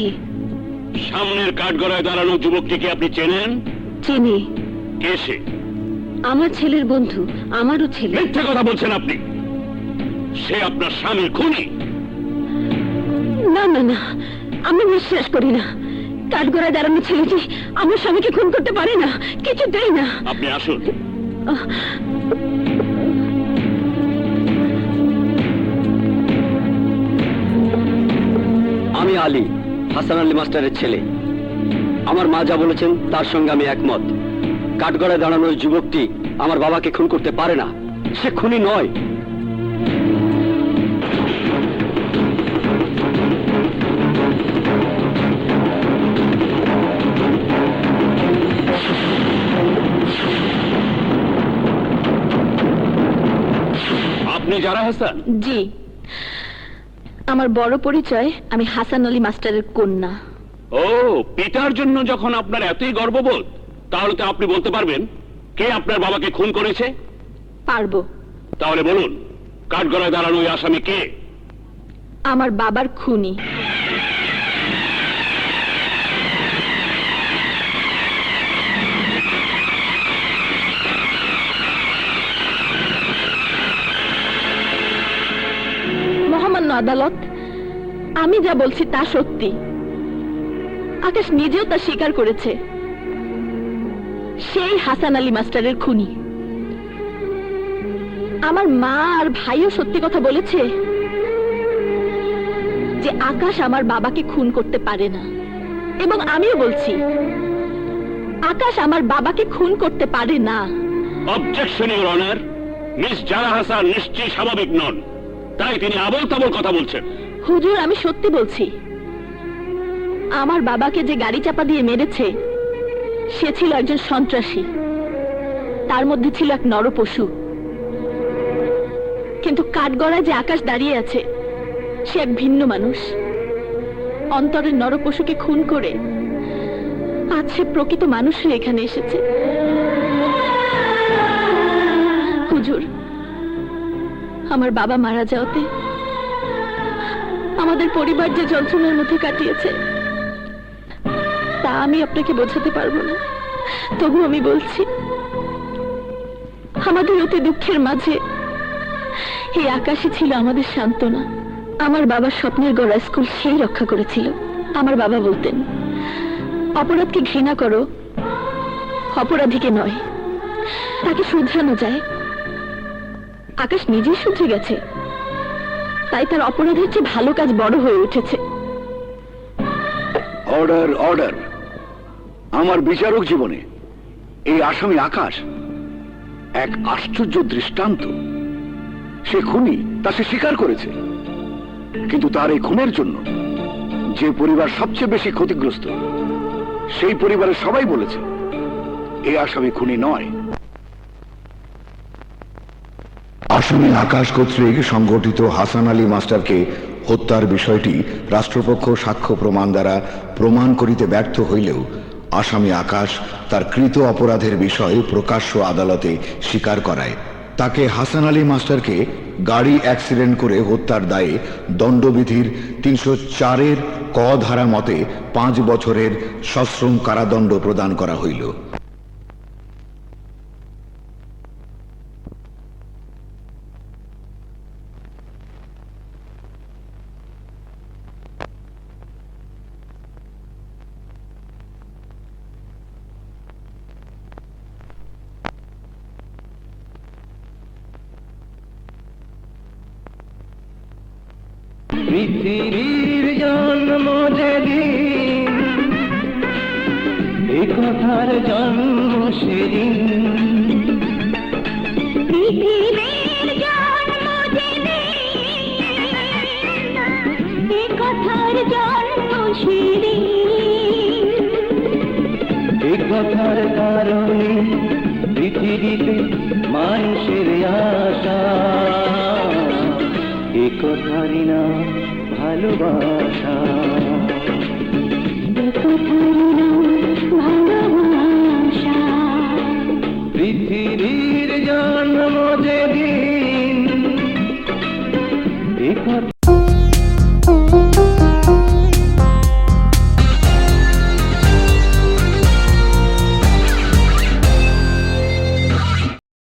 H: সামনের কাঠগড়ায় দাঁড়ানো যুবকটিকে আপনি চেনেন?
E: চিনি।
H: কে সে?
E: আমার ছেলের বন্ধু, আমারও ছেলে।
H: মিথ্যে কথা বলছেন আপনি। সে আপনার স্বামী খুনি।
E: না না না, আমি বিশ্বাস করি না। কাঠগড়ায় দাঁড়ানো ছেলেটি আমার স্বামীকে খুন করতে পারে না, কিছুতেই না।
H: আপনি আসুন।
G: আমি আলী, হাসান আলী মাস্টারের ছেলে। আমার মা যা বলেছেন তার সঙ্গে আমি একমত। কাঠগড়ায় দাঁড়ানো ওই যুবকটি আমার বাবাকে খুন করতে পারে না, সে খুনি নয়।
H: আপনি যারা হাসান?
D: জি, আমার বড় পরিচয়, আমি হাসান আলী মাস্টারের কন্যা।
H: ও, পিতার জন্য যখন আপনার এতই গর্ববোধ, তাহলে তো আপনি বলতে পারবেন কে আপনার বাবাকে খুন করেছে?
D: পারবো।
H: তাহলে বলুন, কাঠগড়ায় দাঁড়ানো ওই আসামি কে?
D: আমার বাবার খুনি। মহামান্য আদালত, আমি যা বলছি তা সত্যি। আকাশ নিজেও তা স্বীকার করেছে, সেই হাসান আলী মাস্টারের খুনি। আমার মা আর ভাইও সত্যি কথা বলেছে যে আকাশ আমার বাবাকে খুন করতে পারে না, এবং আমিও বলছি আকাশ আমার বাবাকে খুন করতে পারে না।
H: অবজেকশন ইওর অনার, মিস জারা হাসান নিশ্চয়ই স্বাভাবিক নন, তাই তিনি আবল তাবল কথা বলছেন।
D: হুজুর, আমি সত্যি বলছি, আমার বাবাকে যে গাড়ি চাপা দিয়ে মেরেছে সে ছিল একজন সন্ত্রাসী, তার মধ্যে ছিল এক নরপশু। কিন্তু কাঠগড়ায় যে আকাশ দাঁড়িয়ে আছে সে এক ভিন্ন মানুষ। অন্তরের নরপশুকে খুন করে আজ সে প্রকৃত মানুষ হয়ে এখানে এসেছে। হুজুর, আমার বাবা মারা যাওয়াতে আমাদের পরিবার যে যন্ত্রণার মধ্যে কাটিয়েছে তা আমি আপনাকে বোঝাতে পারবো না। তবু আমি বলছি, আমাদের অতি দুঃখের মাঝে এই আকাশই ছিল আমাদের সান্ত্বনা। আমার বাবার স্বপ্নের গড়া স্কুল সেই রক্ষা করেছিল। আমার বাবা বলতেন, অপরাধকে ঘৃণা করো, অপরাধীকে নয়। তাকে শুধরানো যায়। আকাশ নিজেই শুধরে গেছে, তাই তার অপরাধের চেয়ে ভালো কাজ বড় হয়ে উঠেছে।
C: Order, order. আমার বিচারক জীবনে এই আসামি আকাশ এক আশ্চর্য দৃষ্টান্ত। সে খুনি, তা সে স্বীকার করেছে। কিন্তু তার এই খুনের জন্য যে পরিবার সবচেয়ে বেশি ক্ষতিগ্রস্ত, সেই পরিবারের সবাই বলেছে এই আসামি খুনি নয়।
I: আসামি আকাশ কর্তৃক সংগঠিত হাসান আলী মাস্টারকে হত্যার বিষয়টি রাষ্ট্রপক্ষ সাক্ষ্য প্রমাণ দ্বারা প্রমাণ করিতে ব্যর্থ হইলেও আসামি আকাশ তার কৃত অপরাধের বিষয়ে প্রকাশ্য আদালতে স্বীকার করায়। তাকে হাসান আলী মাস্টারকে গাড়ি অ্যাক্সিডেন্ট করে হত্যার দায়ে দণ্ডবিধির ৩০৪-এর ক ধারা মতে ৫ বছরের সশ্রম কারাদণ্ড প্রদান করা হইল।
F: পৃথিবীর জন্ম যেদিন, এ কথার জন্ম সেদিন।
D: পৃথিবীর জন্ম যেদিন, এ কথার জন্ম সেদিন।
F: এ কথার কারণে পৃথিবীতে মানুষের আশা, এ কথারই না ভালোবাসা। পৃথিবীর জন্ম যেদিন, এ কথা